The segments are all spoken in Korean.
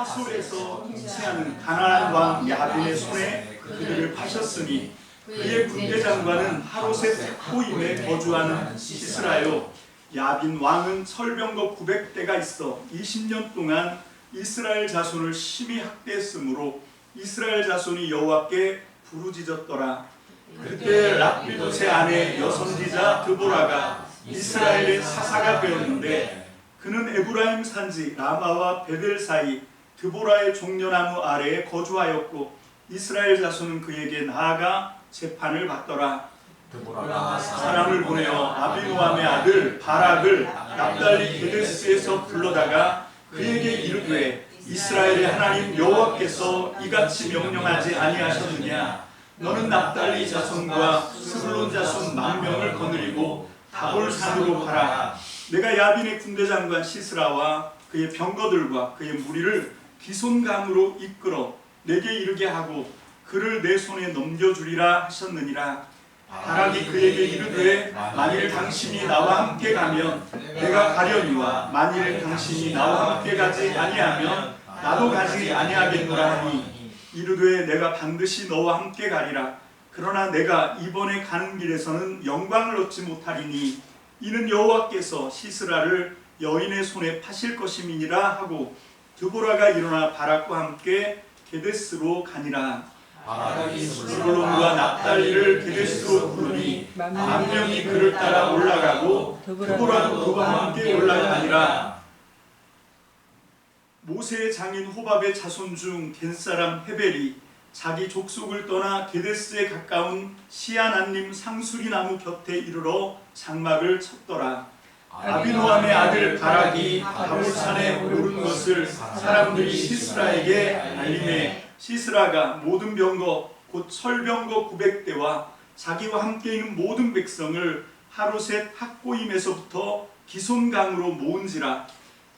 하솔에서 통치하는 가나안 왕 야빈의 손에 그들을 파셨으니 그의 군대 장관은 하로셋 하고임에 거주하는 시스라요. 야빈 왕은 설병거 900대가 있어 20년 동안 이스라엘 자손을 심히 학대했으므로 이스라엘 자손이 여호와께 부르짖었더라. 그때 랍비봇의 아내 여선지자 드보라가 이스라엘의 사사가 되었는데 그는 에브라임 산지 라마와 베델 사이 드보라의 종려나무 아래에 거주하였고 이스라엘 자손은 그에게 나아가 재판을 받더라. 드보라가 사람을 보내어 아비노함의 아들 바락을 납달리 게데스에서 불러다가 그에게 이르되 이스라엘의 하나님 여호와께서 이같이 명령하지 아니하셨느냐. 너는 납달리 자손과 스불론 자손 10,000명을 거느리고 다볼산으로 가라. 내가 야빈의 군대 장관 시스라와 그의 병거들과 그의 무리를 기손강으로 이끌어 내게 이르게 하고 그를 내 손에 넘겨주리라 하셨느니라. 바락이 그에게 이르되 만일 당신이 나와 함께 가면 내가 가려니와 만일 당신이 나와 함께 가지 아니하면 나도 가지 아니하겠노라 하니 이르되 내가 반드시 너와 함께 가리라. 그러나 내가 이번에 가는 길에서는 영광을 얻지 못하리니 이는 여호와께서 시스라를 여인의 손에 파실 것임이니라 하고 드보라가 일어나 바락과 함께 게데스로 가니라. 바락이 스불론과 납달리를 게데스로 부르니 10,000명이 그를 따라 올라가고 드보라도 그와 함께 올라가니라. 모세의 장인 호밥의 자손 중 겐사람 헤벨이 자기 족속을 떠나 게데스에 가까운 시아난님 상수리 나무 곁에 이르러 장막을 쳤더라. 아비노함의 아들 바락이 다볼산에 오른 것을 사람들이 시스라에게 알림해 시스라가 모든 병거 곧 설병거 900대와 자기와 함께 있는 모든 백성을 하루셋 학고임에서부터 기손강으로 모은지라.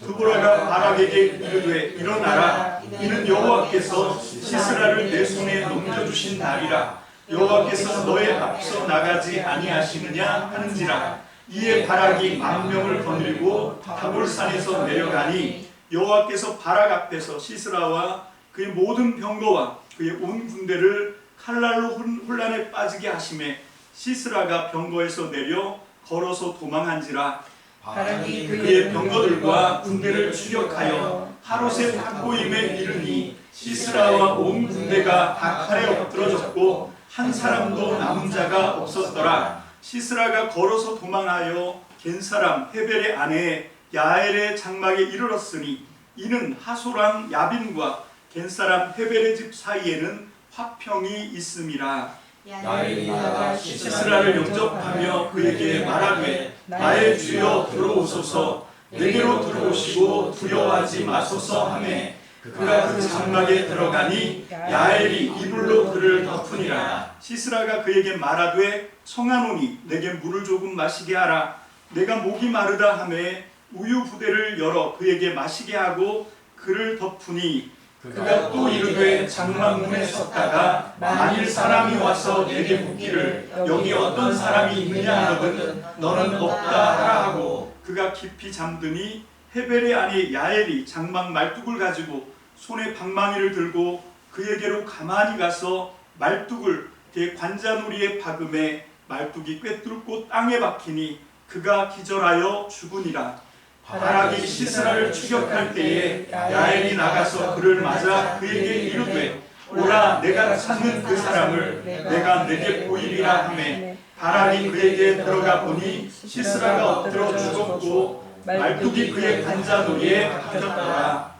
드보라가 바락에게 이르되 일어나라. 이는 여호와께서 시스라를 내 손에 넘겨주신 날이라. 여호와께서 너의 앞서 나가지 아니하시느냐 하는지라. 이에 바락이 10,000명을 거느리고 다볼산에서 내려가니 여호와께서 바락 앞에서 시스라와 그의 모든 병거와 그의 온 군대를 칼날로 혼란에 빠지게 하심에 시스라가 병거에서 내려 걸어서 도망한지라. 바락이 그의 병거들과 군대를 추격하여 하로셋 학고임에 이르니 시스라와 온 군대가 다 칼에 엎드러졌고 한 사람도 남은 자가 없었더라. 시스라가 걸어서 도망하여 겐사람 헤벨의 아내 야엘의 장막에 이르렀으니 이는 하소랑 야빈과 겐사람 헤벨의 집 사이에는 화평이 있음이라. 야엘이 나가 시스라를 영접하며 그에게 말하되 나의 주여 들어오소서. 내게로 들어오시고 두려워하지 마소서 하매 그가 그 장막에 들어가니 야엘이 이불로 그를 덮으니라. 시스라가 그에게 말하되 청하노니 내게 물을 조금 마시게 하라. 내가 목이 마르다 하매 우유 부대를 열어 그에게 마시게 하고 그를 덮으니 그가 또 이르되 장막문에 섰다가 만일 사람이 와서 내게 묻기를 여기 어떤 사람이 있느냐 하거든 너는 없다 하라 하고 그가 깊이 잠드니 헤벨의 아내 야엘이 장막 말뚝을 가지고 손에 방망이를 들고 그에게로 가만히 가서 말뚝을 그의 관자놀이에 박음에 말뚝이 꿰뚫고 땅에 박히니 그가 기절하여 죽으니라. 바락이 시스라를 추격할 때에 야엘이 나가서 그를 맞아 그에게 이르되 오라 내가 찾는 그 사람을 내가 내게 보이리라 하매 바락이 그에게 들어가 보니 시스라가 엎드려 죽었고 말뚝이 그의 관자놀이에 박혔더라.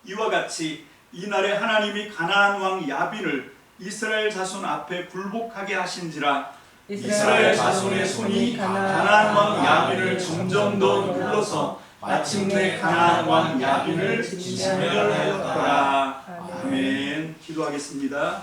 이와 같이 이날에 하나님이 가나안 왕 야빈을 이스라엘 자손 앞에 굴복하게 하신지라. 이스라엘 자손의 손이 가나안 왕 야빈을 점점 더 눌러서 마침내 가나안 왕 야빈을 진멸하였더라. 아멘. 기도하겠습니다.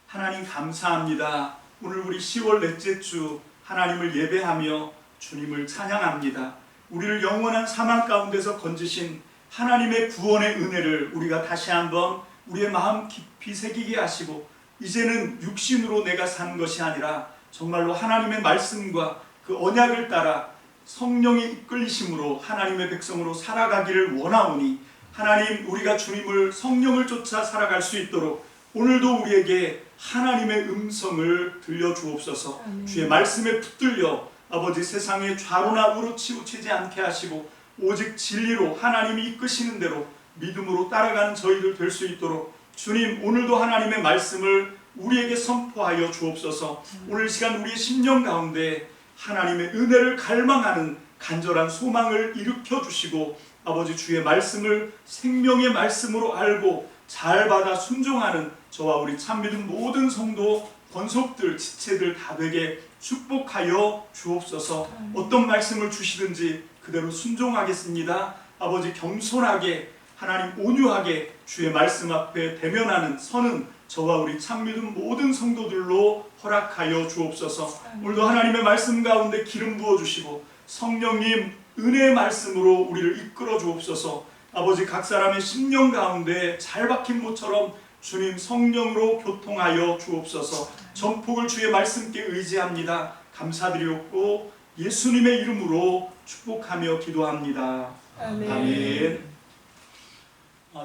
하나님 감사합니다. 오늘 우리 10월 넷째 주 하나님을 예배하며 주님을 찬양합니다. 우리를 영원한 사망 가운데서 건지신 하나님의 구원의 은혜를 우리가 다시 한번 우리의 마음 깊이 새기게 하시고 이제는 육신으로 내가 사는 것이 아니라 정말로 하나님의 말씀과 그 언약을 따라 성령의 이끌리심으로 하나님의 백성으로 살아가기를 원하오니 하나님, 우리가 주님을 성령을 쫓아 살아갈 수 있도록 오늘도 우리에게 하나님의 음성을 들려주옵소서. 아멘. 주의 말씀에 붙들려 아버지 세상의 좌로나 우로 치우치지 않게 하시고 오직 진리로 하나님이 이끄시는 대로 믿음으로 따라가는 저희들 될 수 있도록 주님, 오늘도 하나님의 말씀을 우리에게 선포하여 주옵소서. 오늘 시간 우리의 심령 가운데 하나님의 은혜를 갈망하는 간절한 소망을 일으켜 주시고 아버지 주의 말씀을 생명의 말씀으로 알고 잘 받아 순종하는 저와 우리 참믿음 모든 성도 권속들 지체들 다 되게 축복하여 주옵소서. 어떤 말씀을 주시든지 그대로 순종하겠습니다. 아버지 gem손하게 하나님 온유하게 주의 말씀 앞에 대면하는 서는 저와 우리 참믿음 모든 성도들로 허락하여 주옵소서. 오늘도 하나님의 말씀 가운데 기름 부어 주시고 성령님 은혜의 말씀으로 우리를 이끌어 주옵소서. 아버지 각 사람의 심령 가운데 잘 박힌 모처럼 주님 성령으로 교통하여 주옵소서. 전폭을 주의 말씀께 의지합니다. 감사드리옵고 예수님의 이름으로 축복하며 기도합니다. 아멘. 아멘.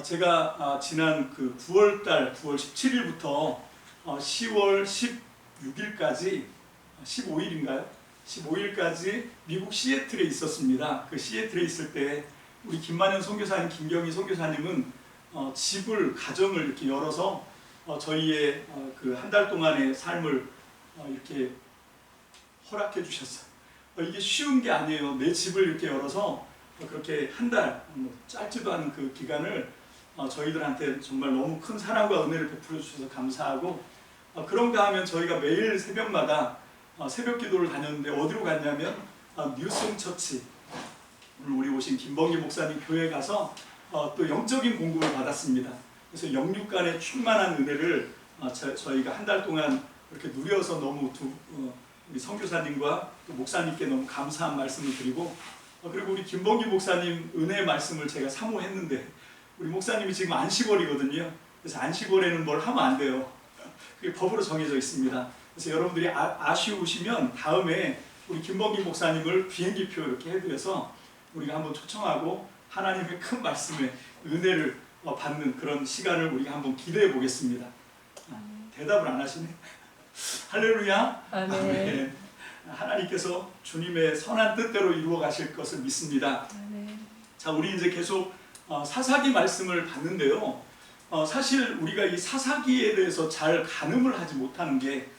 제가 지난 9월달 9월 17일부터 10월 16일까지 15일인가요? 15일까지 미국 시애틀에 있었습니다. 그 시애틀에 있을 때 우리 김만현 선교사님, 김경희 선교사님은 집을 가정을 이렇게 열어서 저희의 그 한 달 동안의 삶을 이렇게 허락해 주셨어요. 이게 쉬운 게 아니에요. 내 집을 이렇게 열어서 그렇게 한 달 짧지도 않은 그 기간을 저희들한테 정말 너무 큰 사랑과 은혜를 베풀어 주셔서 감사하고 그런가 하면 저희가 매일 새벽마다 새벽 기도를 다녔는데 어디로 갔냐면 뉴송 처치, 오늘 우리 오신 김범기 목사님 교회에 가서 또 영적인 공급을 받았습니다. 그래서 영육간의 충만한 은혜를 저희가 한 달 동안 이렇게 누려서 너무 우리 선교사님과 또 목사님께 너무 감사한 말씀을 드리고 그리고 우리 김범기 목사님 은혜의 말씀을 제가 사모했는데 우리 목사님이 지금 안식월이거든요. 그래서 안식월에는 뭘 하면 안 돼요. 그게 법으로 정해져 있습니다. 그래서 여러분들이 아쉬우시면 다음에 우리 김범기 목사님을 비행기표 이렇게 해드려서 우리가 한번 초청하고 하나님의 큰 말씀에 은혜를 받는 그런 시간을 우리가 한번 기대해 보겠습니다. 대답을 안 하시네. 할렐루야. 아멘. 하나님께서 주님의 선한 뜻대로 이루어 가실 것을 믿습니다. 자, 우리 이제 계속 사사기 말씀을 봤는데요. 사실 우리가 이 사사기에 대해서 잘 가늠을 하지 못하는 게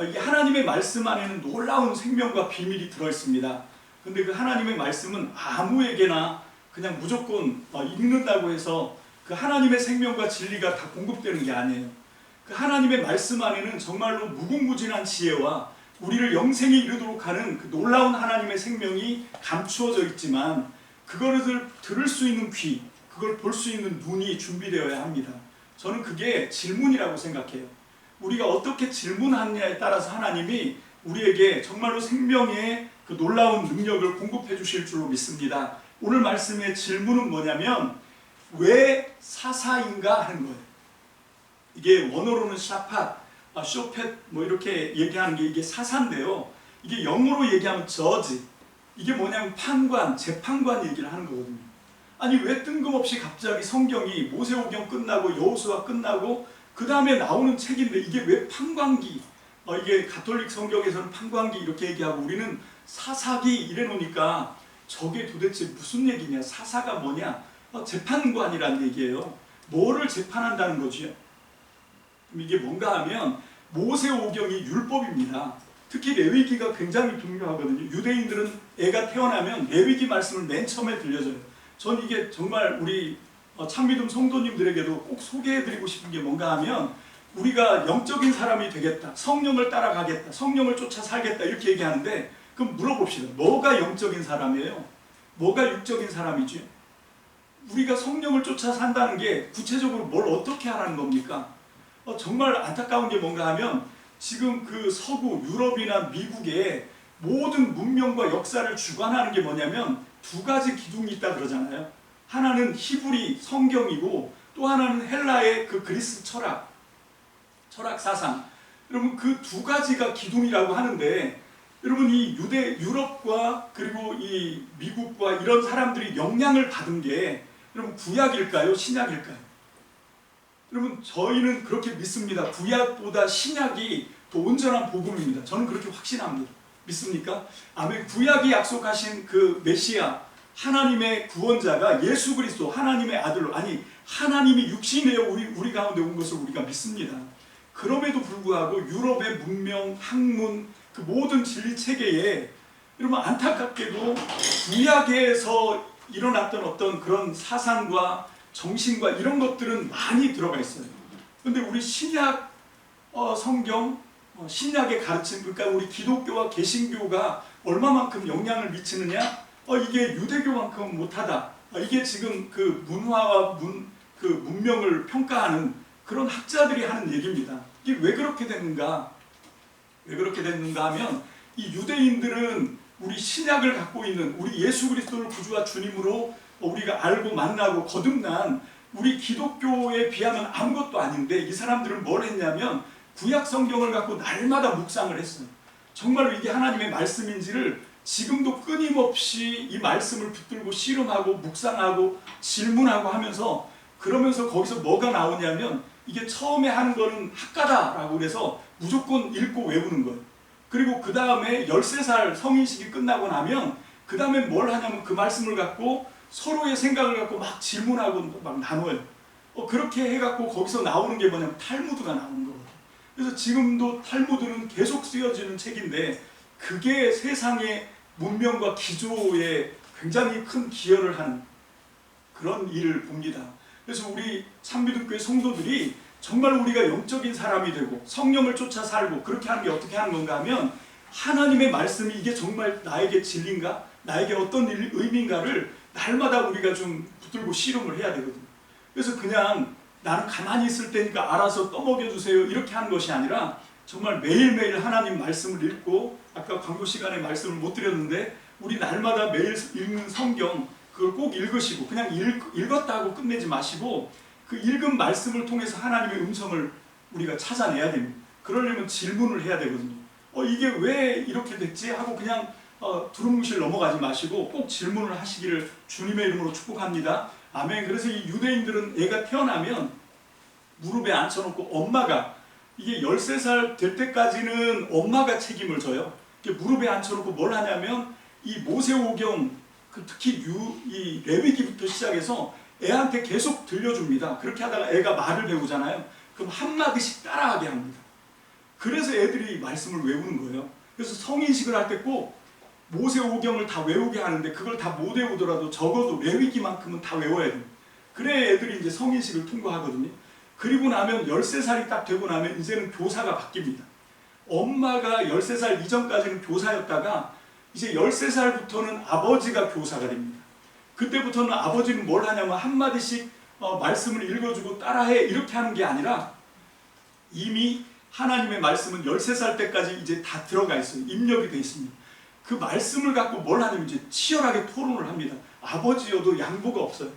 이게 하나님의 말씀 안에는 놀라운 생명과 비밀이 들어 있습니다. 근데 그 하나님의 말씀은 아무에게나 그냥 무조건 읽는다고 해서 그 하나님의 생명과 진리가 다 공급되는 게 아니에요. 그 하나님의 말씀 안에는 정말로 무궁무진한 지혜와 우리를 영생에 이르도록 하는 그 놀라운 하나님의 생명이 감추어져 있지만 그거를 들을 수 있는 귀, 그걸 볼 수 있는 눈이 준비되어야 합니다. 저는 그게 질문이라고 생각해요. 우리가 어떻게 질문하느냐에 따라서 하나님이 우리에게 정말로 생명의 그 놀라운 능력을 공급해 주실 줄로 믿습니다. 오늘 말씀의 질문은 뭐냐면 왜 사사인가 하는 거예요. 이게 원어로는 샤팟, 쇼펫 뭐 이렇게 얘기하는 게 이게 사사인데요. 이게 영어로 얘기하면 저지. 이게 뭐냐면 판관, 재판관 얘기를 하는 거거든요. 아니 왜 뜬금없이 갑자기 성경이 모세오경 끝나고 여호수아 끝나고 그 다음에 나오는 책인데 이게 왜 판관기, 이게 가톨릭 성경에서는 판관기 이렇게 얘기하고 우리는 사사기 이래 놓으니까 저게 도대체 무슨 얘기냐, 사사가 뭐냐, 재판관이라는 얘기예요. 뭐를 재판한다는 거죠. 이게 뭔가 하면 모세오경이 율법입니다. 특히 레위기가 굉장히 중요하거든요. 유대인들은 애가 태어나면 레위기 말씀을 맨 처음에 들려줘요. 전 이게 정말 우리 참믿음 성도님들에게도 꼭 소개해드리고 싶은 게 뭔가 하면 우리가 영적인 사람이 되겠다, 성령을 따라가겠다, 성령을 쫓아 살겠다 이렇게 얘기하는데 그럼 물어봅시다. 뭐가 영적인 사람이에요? 뭐가 육적인 사람이지? 우리가 성령을 쫓아 산다는 게 구체적으로 뭘 어떻게 하라는 겁니까? 정말 안타까운 게 뭔가 하면 지금 그 서구 유럽이나 미국의 모든 문명과 역사를 주관하는 게 뭐냐면 두 가지 기둥이 있다 그러잖아요. 하나는 히브리 성경이고 또 하나는 헬라의 그 그리스 철학 사상. 여러분 그 두 가지가 기둥이라고 하는데 여러분 이 유럽과 그리고 이 미국과 이런 사람들이 영향을 받은 게 여러분 구약일까요? 신약일까요? 여러분 저희는 그렇게 믿습니다. 구약보다 신약이 더 온전한 복음입니다. 저는 그렇게 확신합니다. 믿습니까? 아멘. 구약이 약속하신 그 메시아 하나님의 구원자가 예수 그리스도 하나님의 아들로, 아니 하나님이 육신되어 우리 가운데 온 것을 우리가 믿습니다. 그럼에도 불구하고 유럽의 문명, 학문, 그 모든 진리 체계에 여러분 안타깝게도 구약에서 일어났던 어떤 그런 사상과 정신과 이런 것들은 많이 들어가 있어요. 그런데 우리 신약 성경, 신약의 가르침, 그러니까 우리 기독교와 개신교가 얼마만큼 영향을 미치느냐? 이게 유대교만큼 못하다. 이게 지금 그 문화와 그 문명을 평가하는 그런 학자들이 하는 얘기입니다. 이게 왜 그렇게 됐는가? 왜 그렇게 됐는가 하면 이 유대인들은 우리 신약을 갖고 있는 우리 예수 그리스도를 구주와 주님으로 우리가 알고 만나고 거듭난 우리 기독교에 비하면 아무것도 아닌데 이 사람들은 뭘 했냐면 구약 성경을 갖고 날마다 묵상을 했어요. 정말로 이게 하나님의 말씀인지를 지금도 끊임없이 이 말씀을 붙들고 씨름하고 묵상하고 질문하고 하면서, 그러면서 거기서 뭐가 나오냐면 이게 처음에 하는 거는 학가다라고 그래서 무조건 읽고 외우는 거예요. 그리고 그 다음에 13살 성인식이 끝나고 나면 그 다음에 뭘 하냐면 그 말씀을 갖고 서로의 생각을 갖고 막 질문하고 막 나눠요. 그렇게 해갖고 거기서 나오는 게 뭐냐면 탈무드가 나오는 거거든요. 그래서 지금도 탈무드는 계속 쓰여지는 책인데 그게 세상의 문명과 기조에 굉장히 큰 기여를 하는 그런 일을 봅니다. 그래서 우리 참미등교회 성도들이 정말 우리가 영적인 사람이 되고 성령을 쫓아 살고 그렇게 하는 게 어떻게 하는 건가 하면 하나님의 말씀이 이게 정말 나에게 진리인가? 나에게 어떤 의미인가를 날마다 우리가 좀 붙들고 씨름을 해야 되거든요. 그래서 그냥 나는 가만히 있을 테니까 알아서 떠먹여주세요 이렇게 하는 것이 아니라 정말 매일매일 하나님 말씀을 읽고, 아까 광고 시간에 말씀을 못 드렸는데 우리 날마다 매일 읽는 성경 그걸 꼭 읽으시고 그냥 읽었다 하고 끝내지 마시고 그 읽은 말씀을 통해서 하나님의 음성을 우리가 찾아내야 됩니다. 그러려면 질문을 해야 되거든요. 이게 왜 이렇게 됐지? 하고 그냥 두루뭉실 넘어가지 마시고 꼭 질문을 하시기를 주님의 이름으로 축복합니다. 아멘. 그래서 이 유대인들은 애가 태어나면 무릎에 앉혀놓고 엄마가, 이게 13살 될 때까지는 엄마가 책임을 져요. 무릎에 앉혀놓고 뭘 하냐면 이 모세오경, 특히 이 레위기부터 시작해서 애한테 계속 들려줍니다. 그렇게 하다가 애가 말을 배우잖아요. 그럼 한마디씩 따라하게 합니다. 그래서 애들이 말씀을 외우는 거예요. 그래서 성인식을 할 때 꼭 모세오경을 다 외우게 하는데 그걸 다 못 외우더라도 적어도 레위기만큼은 다 외워야 돼요. 그래야 애들이 이제 성인식을 통과하거든요. 그리고 나면 13살이 딱 되고 나면 이제는 교사가 바뀝니다. 엄마가 13살 이전까지는 교사였다가 이제 13살부터는 아버지가 교사가 됩니다. 그때부터는 아버지는 뭘 하냐면 한마디씩 말씀을 읽어주고 따라해 이렇게 하는 게 아니라 이미 하나님의 말씀은 13살 때까지 이제 다 들어가 있어요. 입력이 돼 있습니다. 그 말씀을 갖고 뭘 하냐면 이제 치열하게 토론을 합니다. 아버지여도 양보가 없어요.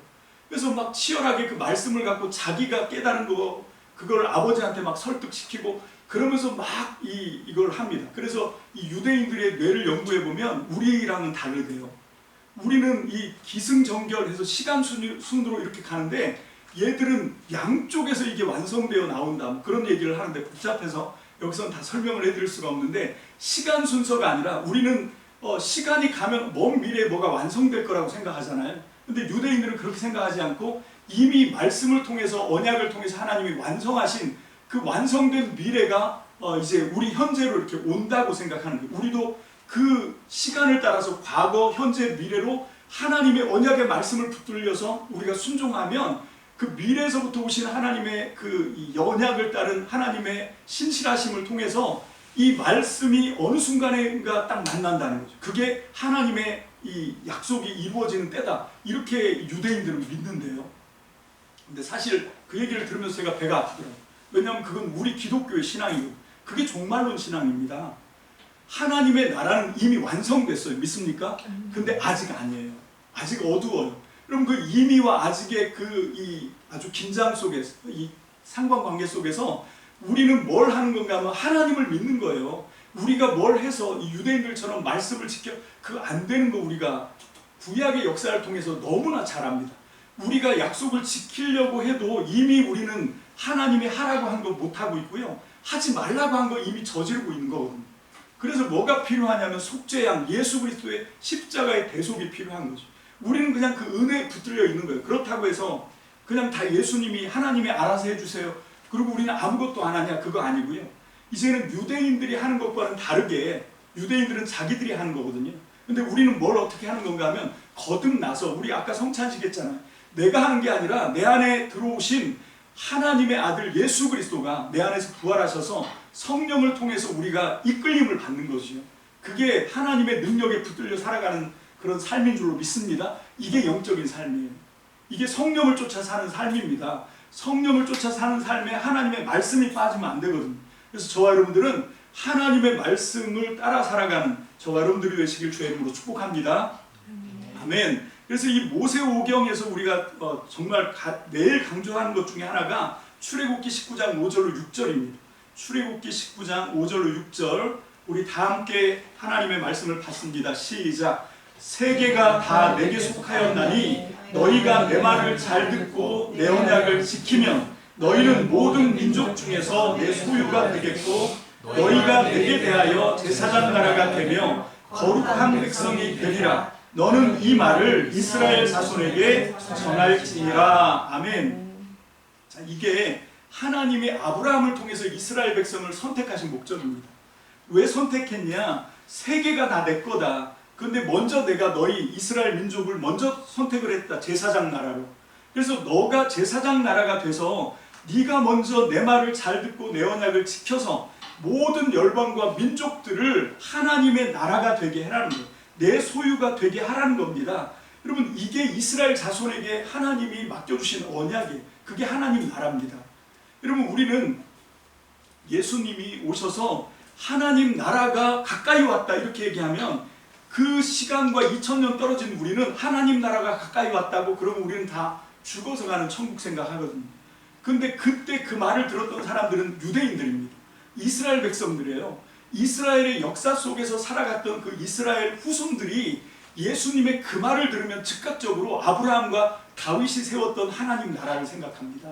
그래서 막 치열하게 그 말씀을 갖고 자기가 깨달은 거 그걸 아버지한테 막 설득시키고 그러면서 막 이걸 합니다. 그래서 이 유대인들의 뇌를 연구해 보면 우리랑은 다르대요. 우리는 이 기승전결해서 시간 순으로 이렇게 가는데 얘들은 양쪽에서 이게 완성되어 나온다. 그런 얘기를 하는데 복잡해서 여기서는 다 설명을 해드릴 수가 없는데 시간 순서가 아니라 우리는 시간이 가면 먼 미래에 뭐가 완성될 거라고 생각하잖아요. 근데 유대인들은 그렇게 생각하지 않고 이미 말씀을 통해서 언약을 통해서 하나님이 완성하신 그 완성된 미래가 이제 우리 현재로 이렇게 온다고 생각하는 거예요. 우리도 그 시간을 따라서 과거, 현재, 미래로 하나님의 언약의 말씀을 붙들려서 우리가 순종하면 그 미래에서부터 오신 하나님의 그 언약을 따른 하나님의 신실하심을 통해서 이 말씀이 어느 순간인가 딱 만난다는 거죠. 그게 하나님의 이 약속이 이루어지는 때다. 이렇게 유대인들은 믿는데요. 근데 사실 그 얘기를 들으면서 제가 배가 아프더라고요. 왜냐하면 그건 우리 기독교의 신앙이고 그게 종말론 신앙입니다. 하나님의 나라는 이미 완성됐어요. 믿습니까? 근데 아직 아니에요. 아직 어두워요. 그럼 그 이미와 아직의 이 아주 긴장 속에서, 이 상관관계 속에서 우리는 뭘 하는 건가 하면 하나님을 믿는 거예요. 우리가 뭘 해서 이 유대인들처럼 말씀을 지켜 그거 안 되는 거 우리가 구약의 역사를 통해서 너무나 잘 압니다. 우리가 약속을 지키려고 해도 이미 우리는 하나님이 하라고 한 거 못하고 있고요. 하지 말라고 한 거 이미 저지르고 있는 거거든요. 그래서 뭐가 필요하냐면 속죄양, 예수 그리스도의 십자가의 대속이 필요한 거죠. 우리는 그냥 그 은혜에 붙들려 있는 거예요. 그렇다고 해서 그냥 다 예수님이 하나님이 알아서 해주세요. 그리고 우리는 아무것도 안 하냐, 그거 아니고요. 이제는 유대인들이 하는 것과는 다르게 유대인들은 자기들이 하는 거거든요. 근데 우리는 뭘 어떻게 하는 건가 하면 거듭나서, 우리 아까 성찬식 했잖아요. 내가 하는 게 아니라 내 안에 들어오신 하나님의 아들 예수 그리스도가 내 안에서 부활하셔서 성령을 통해서 우리가 이끌림을 받는 것이요. 그게 하나님의 능력에 붙들려 살아가는 그런 삶인 줄로 믿습니다. 이게 영적인 삶이에요. 이게 성령을 쫓아 사는 삶입니다. 성령을 쫓아 사는 삶에 하나님의 말씀이 빠지면 안 되거든요. 그래서 저와 여러분들은 하나님의 말씀을 따라 살아가는 저와 여러분들이 되시길 주의 이름으로 축복합니다. 아멘. 그래서 이 모세오경에서 우리가 정말 매일 강조하는 것 중에 하나가 출애굽기 19장 5절로 6절입니다. 출애굽기 19장 5절로 6절, 우리 다 함께 하나님의 말씀을 받습니다. 시작. 세계가 다 내게 속하였나니 너희가 내 말을 잘 듣고 내 언약을 지키면 너희는 모든 민족 중에서 내 소유가 되겠고 너희가 내게 대하여 제사장 나라가 되며 거룩한 백성이 되리라. 너는 이 말을 이스라엘 자손에게 전할지니라. 아멘. 자, 이게 하나님이 아브라함을 통해서 이스라엘 백성을 선택하신 목적입니다. 왜 선택했냐? 세계가 다 내 거다. 근데 먼저 내가 너희 이스라엘 민족을 먼저 선택을 했다. 제사장 나라로. 그래서 너가 제사장 나라가 돼서 네가 먼저 내 말을 잘 듣고 내 언약을 지켜서 모든 열방과 민족들을 하나님의 나라가 되게 해라는 거예요. 내 소유가 되게 하라는 겁니다. 여러분, 이게 이스라엘 자손에게 하나님이 맡겨주신 언약이에요. 그게 하나님 나라입니다. 여러분, 우리는 예수님이 오셔서 하나님 나라가 가까이 왔다 이렇게 얘기하면 그 시간과 2000년 떨어진 우리는 하나님 나라가 가까이 왔다고 그러면 우리는 다 죽어서 가는 천국 생각하거든요. 근데 그때 그 말을 들었던 사람들은 유대인들입니다. 이스라엘 백성들이에요. 이스라엘의 역사 속에서 살아갔던 그 이스라엘 후손들이 예수님의 그 말을 들으면 즉각적으로 아브라함과 다윗이 세웠던 하나님 나라를 생각합니다.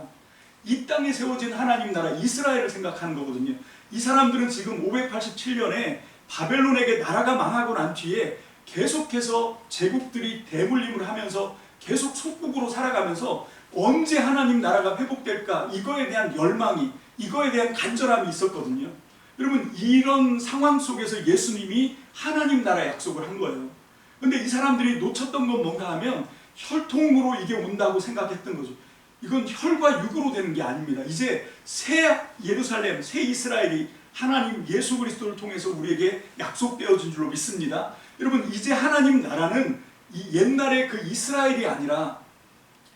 이 땅에 세워진 하나님 나라 이스라엘을 생각하는 거거든요. 이 사람들은 지금 587년에 바벨론에게 나라가 망하고 난 뒤에 계속해서 제국들이 대물림을 하면서 계속 속국으로 살아가면서 언제 하나님 나라가 회복될까, 이거에 대한 열망이, 이거에 대한 간절함이 있었거든요. 여러분, 이런 상황 속에서 예수님이 하나님 나라 약속을 한 거예요. 근데 이 사람들이 놓쳤던 건 뭔가 하면 혈통으로 이게 온다고 생각했던 거죠. 이건 혈과 육으로 되는 게 아닙니다. 이제 새 예루살렘, 새 이스라엘이 하나님 예수 그리스도를 통해서 우리에게 약속되어진 줄로 믿습니다. 여러분, 이제 하나님 나라는 이 옛날의 그 이스라엘이 아니라,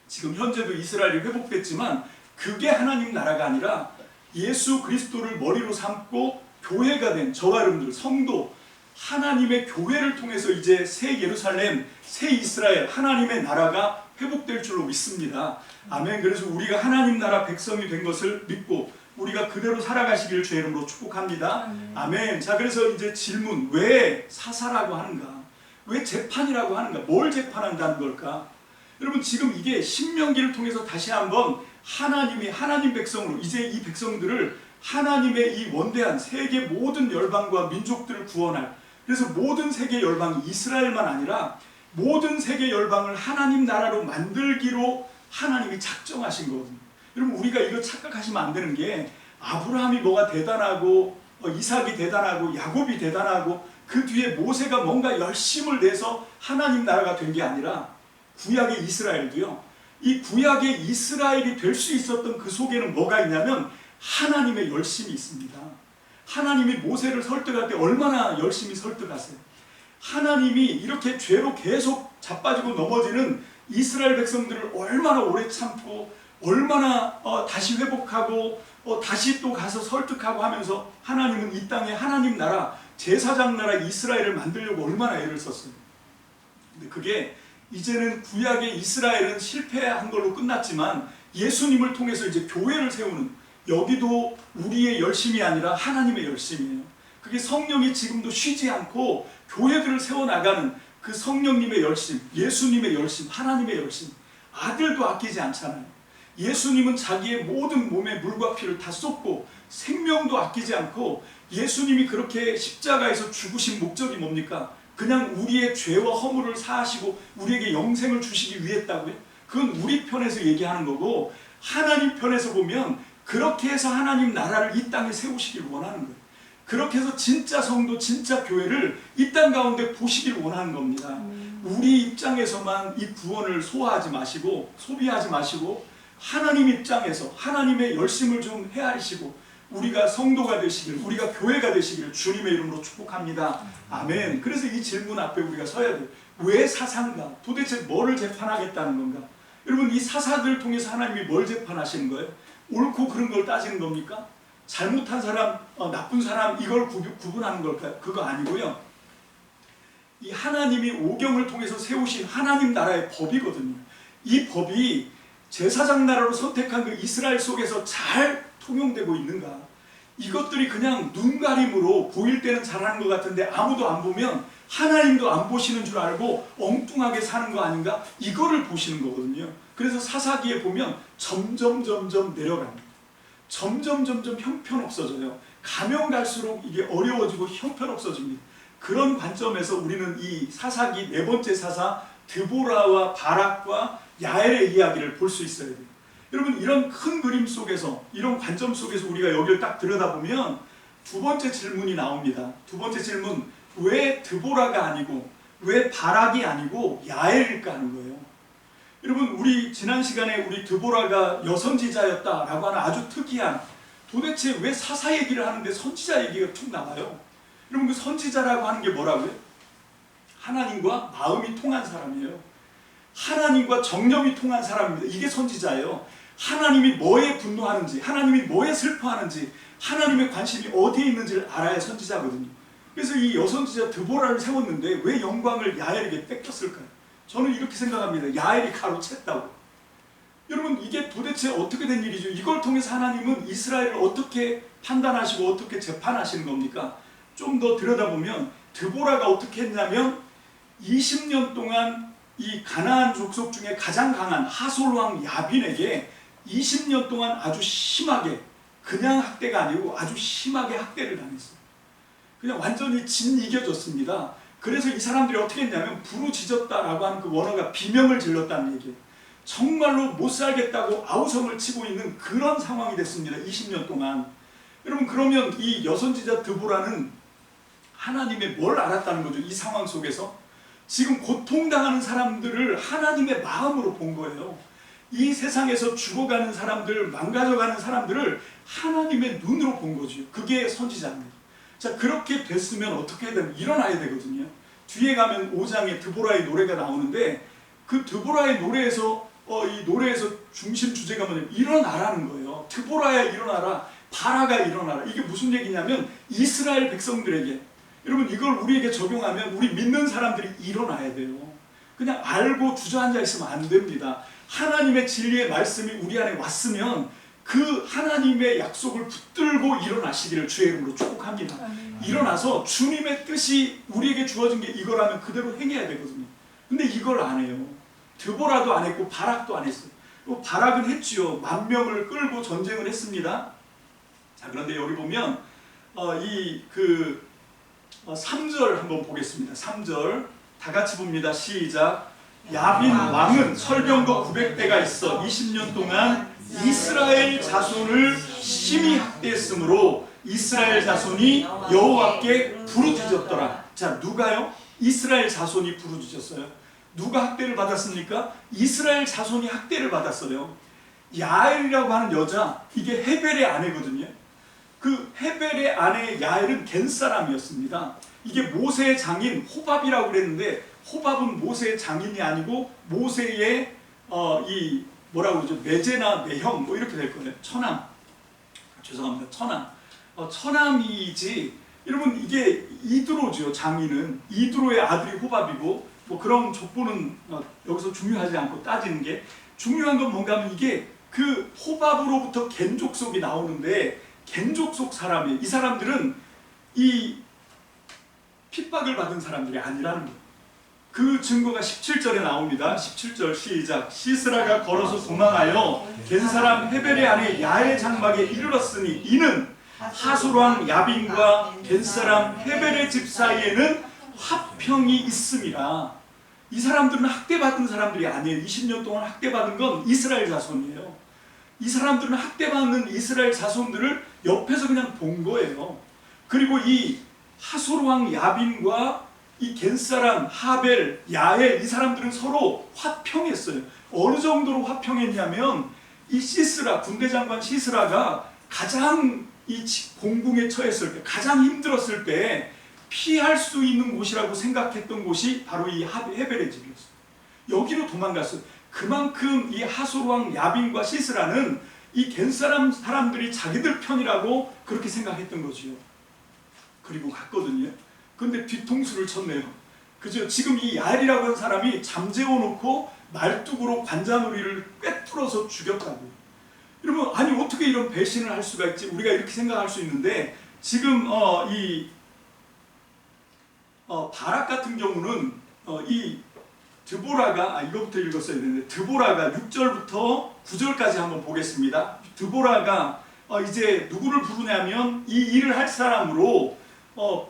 지금 현재도 이스라엘이 회복됐지만 그게 하나님 나라가 아니라 예수 그리스도를 머리로 삼고 교회가 된 저와 여러분들, 성도, 하나님의 교회를 통해서 이제 새 예루살렘, 새 이스라엘, 하나님의 나라가 회복될 줄로 믿습니다. 아멘. 그래서 우리가 하나님 나라 백성이 된 것을 믿고 우리가 그대로 살아가시기를 주의 이름으로 축복합니다. 아멘. 자, 그래서 이제 질문, 왜 사사라고 하는가? 왜 재판이라고 하는가? 뭘 재판한다는 걸까? 여러분, 지금 이게 신명기를 통해서 다시 한번 하나님이 하나님 백성으로, 이제 이 백성들을 하나님의 이 원대한 세계 모든 열방과 민족들을 구원할, 그래서 모든 세계 열방이 이스라엘만 아니라 모든 세계 열방을 하나님 나라로 만들기로 하나님이 작정하신 거거든요. 여러분, 우리가 이거 착각하시면 안 되는 게 아브라함이 뭐가 대단하고 이삭이 대단하고 야곱이 대단하고 그 뒤에 모세가 뭔가 열심을 내서 하나님 나라가 된 게 아니라 구약의 이스라엘도요, 이 구약의 이스라엘이 될 수 있었던 그 속에는 뭐가 있냐면 하나님의 열심이 있습니다. 하나님이 모세를 설득할 때 얼마나 열심히 설득하세요. 하나님이 이렇게 죄로 계속 자빠지고 넘어지는 이스라엘 백성들을 얼마나 오래 참고 얼마나 다시 회복하고 다시 또 가서 설득하고 하면서 하나님은 이 땅에 하나님 나라, 제사장 나라 이스라엘을 만들려고 얼마나 애를 썼어요. 근데 그게 이제는 구약의 이스라엘은 실패한 걸로 끝났지만 예수님을 통해서 이제 교회를 세우는, 여기도 우리의 열심이 아니라 하나님의 열심이에요. 그게 성령이 지금도 쉬지 않고 교회들을 세워나가는 그 성령님의 열심, 예수님의 열심, 하나님의 열심. 아들도 아끼지 않잖아요. 예수님은 자기의 모든 몸에 물과 피를 다 쏟고 생명도 아끼지 않고, 예수님이 그렇게 십자가에서 죽으신 목적이 뭡니까? 그냥 우리의 죄와 허물을 사하시고 우리에게 영생을 주시기 위했다고요? 그건 우리 편에서 얘기하는 거고, 하나님 편에서 보면 그렇게 해서 하나님 나라를 이 땅에 세우시길 원하는 거예요. 그렇게 해서 진짜 성도, 진짜 교회를 이 땅 가운데 보시길 원하는 겁니다. 우리 입장에서만 이 구원을 소화하지 마시고 소비하지 마시고, 하나님 입장에서 하나님의 열심을 좀 헤아리시고 우리가 성도가 되시기를, 우리가 교회가 되시기를 주님의 이름으로 축복합니다. 아멘. 그래서 이 질문 앞에 우리가 서야 돼요. 왜 사사인가? 도대체 뭐를 재판하겠다는 건가? 여러분, 이 사사들을 통해서 하나님이 뭘 재판하시는 거예요? 옳고 그른 걸 따지는 겁니까? 잘못한 사람, 나쁜 사람, 이걸 구분하는 걸까요? 그거 아니고요. 이 하나님이 오경을 통해서 세우신 하나님 나라의 법이거든요. 이 법이 제사장 나라로 선택한 그 이스라엘 속에서 잘 통용되고 있는가? 이것들이 그냥 눈가림으로 보일 때는 잘하는 것 같은데 아무도 안 보면 하나님도 안 보시는 줄 알고 엉뚱하게 사는 거 아닌가? 이거를 보시는 거거든요. 그래서 사사기에 보면 점점 내려갑니다. 점점 형편없어져요. 가면 갈수록 이게 어려워지고 형편없어집니다. 그런 관점에서 우리는 이 사사기 네 번째 사사 드보라와 바락과 야엘의 이야기를 볼 수 있어야 돼요. 여러분, 이런 큰 그림 속에서, 이런 관점 속에서 우리가 여기를 딱 들여다보면 두 번째 질문이 나옵니다. 두 번째 질문, 왜 드보라가 아니고 왜 바락이 아니고 야엘일까 하는 거예요. 여러분, 우리 지난 시간에 우리 드보라가 여선지자였다라고 하는 아주 특이한, 도대체 왜 사사 얘기를 하는데 선지자 얘기가 툭 나와요? 여러분, 그 선지자라고 하는 게 뭐라고요? 하나님과 마음이 통한 사람이에요. 하나님과 정념이 통한 사람입니다. 이게 선지자예요. 하나님이 뭐에 분노하는지, 하나님이 뭐에 슬퍼하는지, 하나님의 관심이 어디에 있는지를 알아야 선지자거든요. 그래서 이 여선지자 드보라를 세웠는데 왜 영광을 야엘에게 뺏겼을까요? 저는 이렇게 생각합니다. 야엘이 가로챘다고. 여러분, 이게 도대체 어떻게 된 일이죠? 이걸 통해서 하나님은 이스라엘을 어떻게 판단하시고 어떻게 재판하시는 겁니까? 좀 더 들여다보면 드보라가 어떻게 했냐면 20년 동안 이 가나안 족속 중에 가장 강한 하솔왕 야빈에게 20년 동안 아주 심하게, 그냥 학대가 아니고 아주 심하게 학대를 당했어요. 그냥 완전히 이겨졌습니다. 그래서 이 사람들이 어떻게 했냐면 부르짖었다라고 하는 그 원어가 비명을 질렀다는 얘기예요. 정말로 못 살겠다고 아우성을 치고 있는 그런 상황이 됐습니다. 20년 동안. 여러분, 그러면 이 여선지자 드보라는 하나님의 뭘 알았다는 거죠? 이 상황 속에서 지금 고통당하는 사람들을 하나님의 마음으로 본 거예요. 이 세상에서 죽어가는 사람들, 망가져가는 사람들을 하나님의 눈으로 본 거죠. 그게 선지자입니다. 자, 그렇게 됐으면 어떻게 되면 일어나야 되거든요. 뒤에 가면 5장에 드보라의 노래가 나오는데 그 드보라의 노래에서 이 노래에서 중심 주제가 뭐냐면 일어나라는 거예요. 드보라야 일어나라, 바라가 일어나라. 이게 무슨 얘기냐면 이스라엘 백성들에게, 여러분, 이걸 우리에게 적용하면 우리 믿는 사람들이 일어나야 돼요. 그냥 알고 주저앉아 있으면 안 됩니다. 하나님의 진리의 말씀이 우리 안에 왔으면 그 하나님의 약속을 붙들고 일어나시기를 주의 이름으로 축복합니다. 일어나서 주님의 뜻이 우리에게 주어진 게 이거라면 그대로 행해야 되거든요. 근데 이걸 안 해요. 드보라도 안 했고 바락도 안 했어요. 바락은 했지요. 10,000명을 끌고 전쟁을 했습니다. 자, 그런데 여기 보면 3절 한번 보겠습니다. 3절 다 같이 봅니다. 시작. 야빈 왕은 설병도 900대가 있어 20년 동안 이스라엘 자손을 심히 학대했으므로 이스라엘 자손이 여호와께 부르짖었더라. 자, 누가요? 이스라엘 자손이 부르짖었어요. 누가 학대를 받았습니까? 이스라엘 자손이 학대를 받았어요. 야엘이라고 하는 여자, 이게 헤벨의 아내거든요. 그 헤벨의 아내 야엘은 겐 사람이었습니다. 이게 모세의 장인 호밥이라고 그랬는데, 호밥은 모세의 장인이 아니고 모세의 이 뭐라고 그러죠? 매제나 매형 뭐 이렇게 될 거예요. 처남. 죄송합니다. 처남이지. 여러분, 이게 이드로죠. 장인은 이드로의 아들이 호밥이고, 뭐 그런 족보는 여기서 중요하지 않고 따지는 게 중요한 건 뭔가 하면 이게 그 호밥으로부터 겐 족속이 나오는데 겐 족속 사람이, 이 사람들은 이 핍박을 받은 사람들이 아니라는 거예요. 그 증거가 17절에 나옵니다. 17절 시작. 시스라가 걸어서 도망하여 겐사람 헤벨의 아내 야의 장막에 이르렀으니 이는 하솔왕 야빈과 겐사람 헤벨의 집 사이에는 화평이 있음이라. 이 사람들은 학대받은 사람들이 아니에요. 20년 동안 학대받은 건 이스라엘 자손이에요. 이 사람들은 학대받는 이스라엘 자손들을 옆에서 그냥 본 거예요. 그리고 이 하솔왕 야빈과 이 겐사람, 하벨, 야엘 이 사람들은 서로 화평했어요. 어느 정도로 화평했냐면 이 시스라, 군대 장관 시스라가 가장 이 공궁에 처했을 때, 가장 힘들었을 때 피할 수 있는 곳이라고 생각했던 곳이 바로 이 헤벨의 집이었어요. 여기로 도망갔어요. 그만큼 이 하솔왕 야빈과 시스라는 이 겐사람 사람들이 자기들 편이라고 그렇게 생각했던 거지요. 그리고 갔거든요. 근데 뒤통수를 쳤네요. 그죠? 지금 이 야엘이라고 하는 사람이 잠재워놓고 말뚝으로 관자놀이를 꿰뚫어서 죽였다고요. 여러분, 아니 어떻게 이런 배신을 할 수가 있지? 우리가 이렇게 생각할 수 있는데 지금 바락 같은 경우는 이 드보라가 이거부터 읽었어야 되는데 드보라가 6절부터 9절까지 한번 보겠습니다. 드보라가 이제 누구를 부르냐면 이 일을 할 사람으로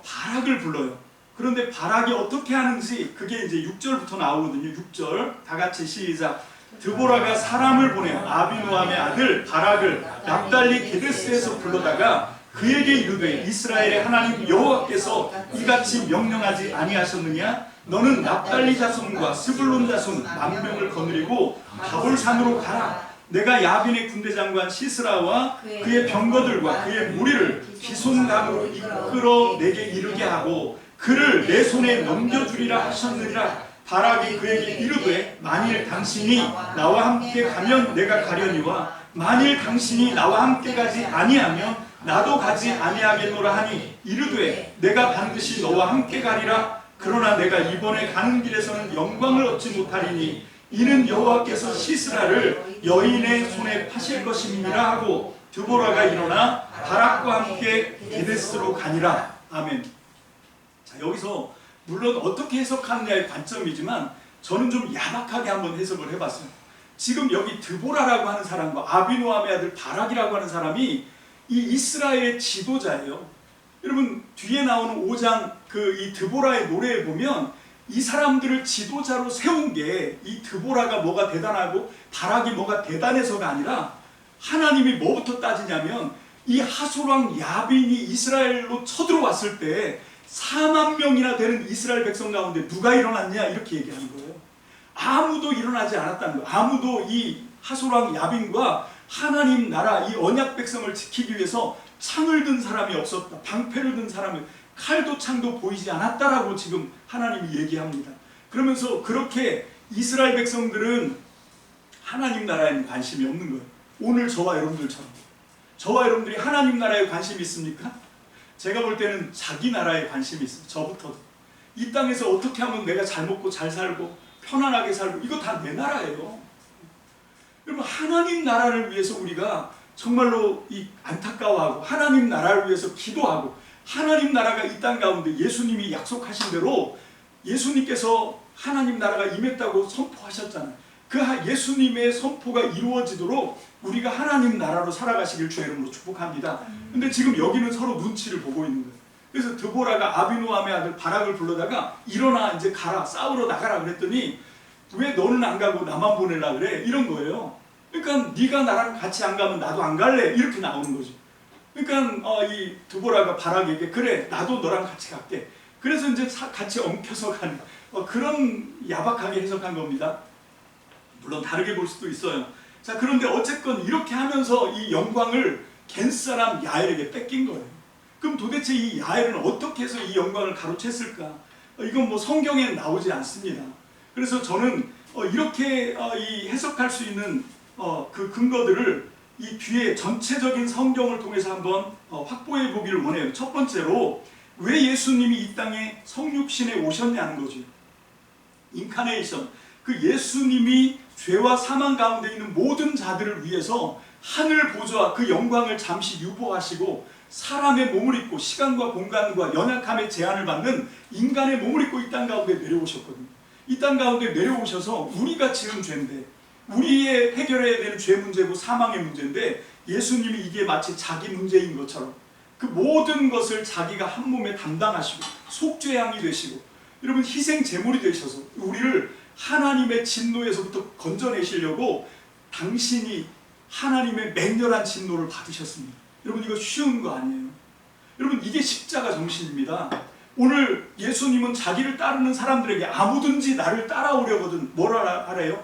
바락을 불러요. 그런데 바락이 어떻게 하는지 그게 이제 6절부터 나오거든요. 6절 다 같이 시작. 드보라가 사람을 보내요. 아비노함의 아들 바락을 납달리 게데스에서 불러다가 그에게 이르되 이스라엘의 하나님 여호와께서 이같이 명령하지 아니하셨느냐? 너는 납달리 자손과 스불론 자손 만명을 거느리고 가볼산으로 가라. 내가 야빈의 군대 장관 시스라와 그의 병거들과 그의 무리를 기손강으로 이끌어 내게 이르게 하고 그를 내 손에 넘겨주리라 하셨느니라. 바락이 그에게 이르되 만일 당신이 나와 함께 가면 내가 가려니와 만일 당신이 나와 함께 가지 아니하면 나도 가지 아니하겠노라 하니 이르되 내가 반드시 너와 함께 가리라. 그러나 내가 이번에 가는 길에서는 영광을 얻지 못하리니 이는 여호와께서 시스라를 여인의 손에 파실 것임이니라 하고 드보라가 일어나 바락과 함께 게데스로 가니라. 아멘. 자, 여기서 물론 어떻게 해석하느냐의 관점이지만 저는 좀 야박하게 한번 해석을 해봤어요. 지금 여기 드보라라고 하는 사람과 아비노함의 아들 바락이라고 하는 사람이 이 이스라엘의 지도자예요. 여러분 뒤에 나오는 5장 이 드보라의 노래에 보면 이 사람들을 지도자로 세운 게 이 드보라가 뭐가 대단하고 바락이 뭐가 대단해서가 아니라 하나님이 뭐부터 따지냐면 이 하솔왕 야빈이 이스라엘로 쳐들어왔을 때 4만 명이나 되는 이스라엘 백성 가운데 누가 일어났냐 이렇게 얘기하는 거예요. 아무도 일어나지 않았다는 거예요. 아무도 이 하솔왕 야빈과 하나님 나라 이 언약 백성을 지키기 위해서 창을 든 사람이 없었다. 방패를 든 사람이 칼도 창도 보이지 않았다라고 지금 하나님이 얘기합니다. 그러면서 그렇게 이스라엘 백성들은 하나님 나라에는 관심이 없는 거예요. 오늘 저와 여러분들처럼. 저와 여러분들이 하나님 나라에 관심이 있습니까? 제가 볼 때는 자기 나라에 관심이 있어요. 저부터도. 이 땅에서 어떻게 하면 내가 잘 먹고 잘 살고 편안하게 살고 이거 다 내 나라예요. 여러분 하나님 나라를 위해서 우리가 정말로 안타까워하고 하나님 나라를 위해서 기도하고 하나님 나라가 이 땅 가운데 예수님이 약속하신 대로 예수님께서 하나님 나라가 임했다고 선포하셨잖아요. 그 예수님의 선포가 이루어지도록 우리가 하나님 나라로 살아가시길 주의 이름으로 축복합니다. 근데 지금 여기는 서로 눈치를 보고 있는 거예요. 그래서 드보라가 아비노함의 아들 바락을 불러다가 일어나 이제 가라 싸우러 나가라 그랬더니 왜 너는 안 가고 나만 보내려 그래 이런 거예요. 그러니까 네가 나랑 같이 안 가면 나도 안 갈래 이렇게 나오는 거죠. 그러니까 이 드보라가 바락에게 그래 나도 너랑 같이 갈게. 그래서 이제 같이 엉켜서 가는 그런 야박하게 해석한 겁니다. 물론 다르게 볼 수도 있어요. 자 그런데 어쨌건 이렇게 하면서 이 영광을 겐사람 야엘에게 뺏긴 거예요. 그럼 도대체 이 야엘은 어떻게 해서 이 영광을 가로챘을까? 이건 뭐 성경에 나오지 않습니다. 그래서 저는 이렇게 해석할 수 있는 그 근거들을 이 뒤에 전체적인 성경을 통해서 한번 확보해 보기를 원해요. 첫 번째로 왜 예수님이 이 땅에 성육신에 오셨냐는 거죠. 인카네이션. 그 예수님이 죄와 사망 가운데 있는 모든 자들을 위해서 하늘 보좌와 그 영광을 잠시 유보하시고 사람의 몸을 입고 시간과 공간과 연약함의 제한을 받는 인간의 몸을 입고 이 땅 가운데 내려오셨거든요. 이 땅 가운데 내려오셔서 우리가 지은 죄인데, 우리의 해결해야 되는 죄 문제고 사망의 문제인데, 예수님이 이게 마치 자기 문제인 것처럼 그 모든 것을 자기가 한 몸에 담당하시고 속죄양이 되시고, 여러분 희생 제물이 되셔서 우리를 하나님의 진노에서부터 건져내시려고 당신이 하나님의 맹렬한 진노를 받으셨습니다. 여러분 이거 쉬운 거 아니에요. 여러분 이게 십자가 정신입니다. 오늘 예수님은 자기를 따르는 사람들에게 아무든지 나를 따라오려거든 뭐라 하래요?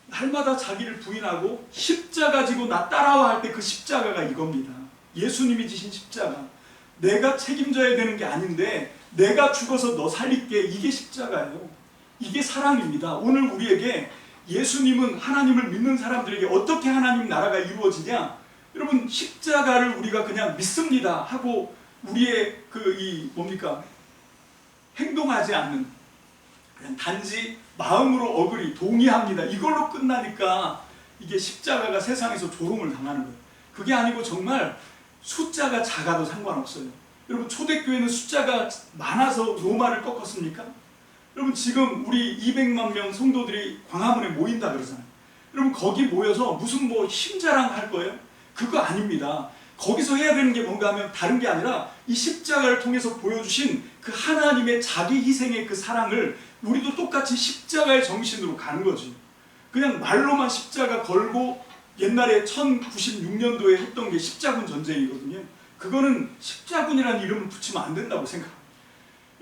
날마다 자기를 부인하고 십자가 지고 나 따라와 할 때 그 십자가가 이겁니다. 예수님이 지신 십자가. 내가 책임져야 되는 게 아닌데 내가 죽어서 너 살릴게. 이게 십자가예요. 이게 사랑입니다. 오늘 우리에게 예수님은 하나님을 믿는 사람들에게 어떻게 하나님 나라가 이루어지냐? 여러분 십자가를 우리가 그냥 믿습니다 하고 우리의 뭡니까? 행동하지 않는, 그냥 단지 마음으로 어그리 동의합니다. 이걸로 끝나니까 이게 십자가가 세상에서 조롱을 당하는 거예요. 그게 아니고 정말 숫자가 작아도 상관없어요. 여러분 초대교회는 숫자가 많아서 로마를 꺾었습니까? 여러분 지금 우리 200만 명 성도들이 광화문에 모인다 그러잖아요. 여러분 거기 모여서 무슨 뭐 힘자랑 할 거예요? 그거 아닙니다. 거기서 해야 되는 게 뭔가 하면 다른 게 아니라 이 십자가를 통해서 보여주신 그 하나님의 자기 희생의 그 사랑을 우리도 똑같이 십자가의 정신으로 가는 거지. 그냥 말로만 십자가 걸고 옛날에 1096년도에 했던 게 십자군 전쟁이거든요. 그거는 십자군이라는 이름을 붙이면 안 된다고 생각합니다.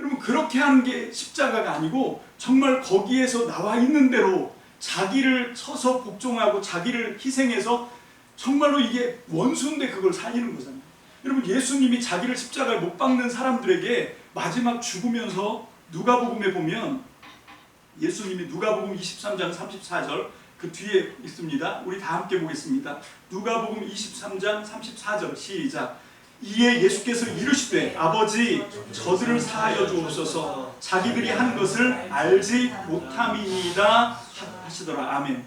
여러분 그렇게 하는 게 십자가가 아니고 정말 거기에서 나와 있는 대로 자기를 서서 복종하고 자기를 희생해서 정말로 이게 원수인데 그걸 살리는 거잖아요. 여러분 예수님이 자기를 십자가에 못 박는 사람들에게 마지막 죽으면서 누가복음에 보면 예수님이 누가복음 23장 34절 그 뒤에 있습니다. 우리 다 함께 보겠습니다. 누가복음 23장 34절 시작. 이에 예수께서 이르시되 아버지 저들을 사하여 주옵소서 자기들이 하는 것을 알지 못함이니이다 하시더라. 아멘.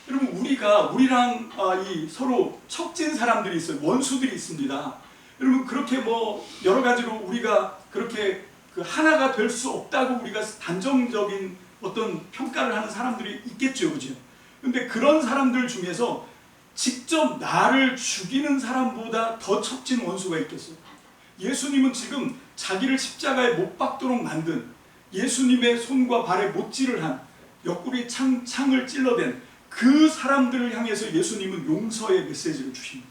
여러분 우리랑 이 서로 척진 사람들이 있어요. 원수들이 있습니다. 여러분 그렇게 뭐 여러 가지로 우리가 그렇게 그 하나가 될 수 없다고 우리가 단정적인 어떤 평가를 하는 사람들이 있겠죠, 그죠? 근데 그런 사람들 중에서 직접 나를 죽이는 사람보다 더 척진 원수가 있겠어요? 예수님은 지금 자기를 십자가에 못 박도록 만든, 예수님의 손과 발에 못질을 한, 옆구리 창을 찔러댄 그 사람들을 향해서 예수님은 용서의 메시지를 주십니다.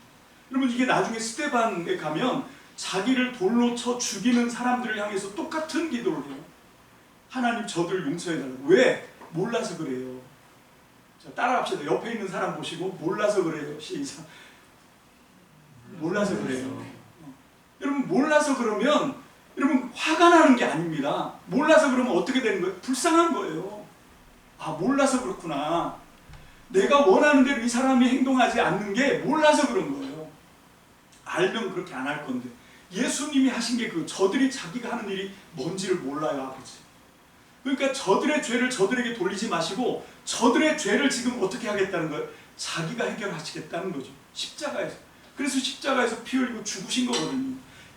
여러분 이게 나중에 스데반에 가면 자기를 돌로 쳐 죽이는 사람들을 향해서 똑같은 기도를 해요. 하나님 저들을 용서해달라고. 왜? 몰라서 그래요. 자, 따라합시다. 옆에 있는 사람 보시고 몰라서 그래요. 시작. 몰라서 그래요. 여러분 몰라서 그러면 여러분 화가 나는 게 아닙니다. 몰라서 그러면 어떻게 되는 거예요? 불쌍한 거예요. 아 몰라서 그렇구나. 내가 원하는 대로 이 사람이 행동하지 않는 게 몰라서 그런 거예요. 알면 그렇게 안 할 건데. 예수님이 하신 게 저들이 자기가 하는 일이 뭔지를 몰라요, 아버지. 그러니까 저들의 죄를 저들에게 돌리지 마시고 저들의 죄를 지금 어떻게 하겠다는 거예요? 자기가 해결하시겠다는 거죠. 십자가에서. 그래서 십자가에서 피 흘리고 죽으신 거거든요.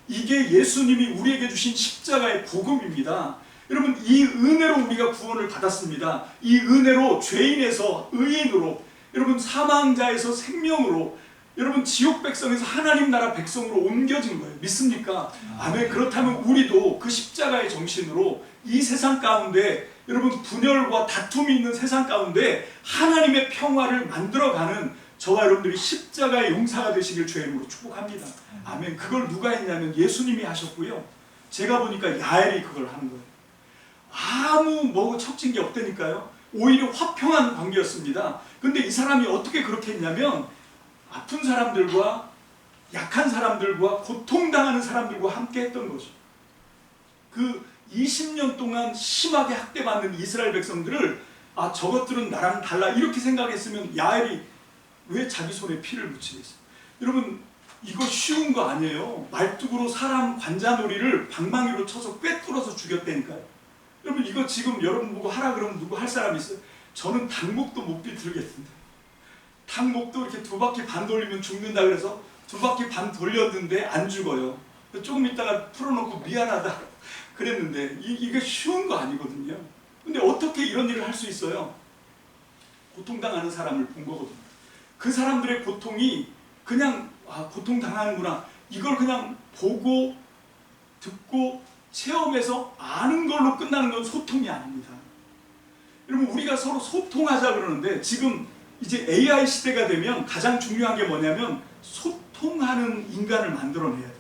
이게 예수님이 우리에게 주신 십자가의 복음입니다. 여러분 이 은혜로 우리가 구원을 받았습니다. 이 은혜로 죄인에서 의인으로, 여러분 사망자에서 생명으로, 여러분 지옥 백성에서 하나님 나라 백성으로 옮겨진 거예요. 믿습니까? 아멘. 그렇다면 우리도 그 십자가의 정신으로 이 세상 가운데, 여러분 분열과 다툼이 있는 세상 가운데 하나님의 평화를 만들어가는 저와 여러분들이 십자가의 용사가 되시길 주의 이름으로 축복합니다. 아멘. 그걸 누가 했냐면 예수님이 하셨고요. 제가 보니까 야엘이 그걸 하는 거예요. 아무 척진 게 없다니까요. 오히려 화평한 관계였습니다. 근데 이 사람이 어떻게 그렇게 했냐면 아픈 사람들과 약한 사람들과 고통당하는 사람들과 함께 했던 거죠. 그 20년 동안 심하게 학대받는 이스라엘 백성들을 저것들은 나랑 달라 이렇게 생각했으면 야엘이 왜 자기 손에 피를 묻히겠어요? 여러분 이거 쉬운 거 아니에요. 말뚝으로 사람 관자놀이를 방망이로 쳐서 꿰뚫어서 죽였다니까요. 여러분 이거 지금 여러분 보고 하라 그러면 누구 할 사람 있어요? 저는 닭목도 못 비틀겠습니다. 닭목도 이렇게 2바퀴 반 돌리면 죽는다 그래서 2바퀴 반 돌렸는데 안 죽어요. 조금 있다가 풀어놓고 미안하다. 그랬는데 이게 쉬운 거 아니거든요. 근데 어떻게 이런 일을 할 수 있어요? 고통당하는 사람을 본 거거든요. 그 사람들의 고통이 그냥 고통당하는구나 이걸 그냥 보고 듣고 체험해서 아는 걸로 끝나는 건 소통이 아닙니다. 여러분 우리가 서로 소통하자 그러는데 지금 이제 AI 시대가 되면 가장 중요한 게 뭐냐면 소통하는 인간을 만들어내야 돼요.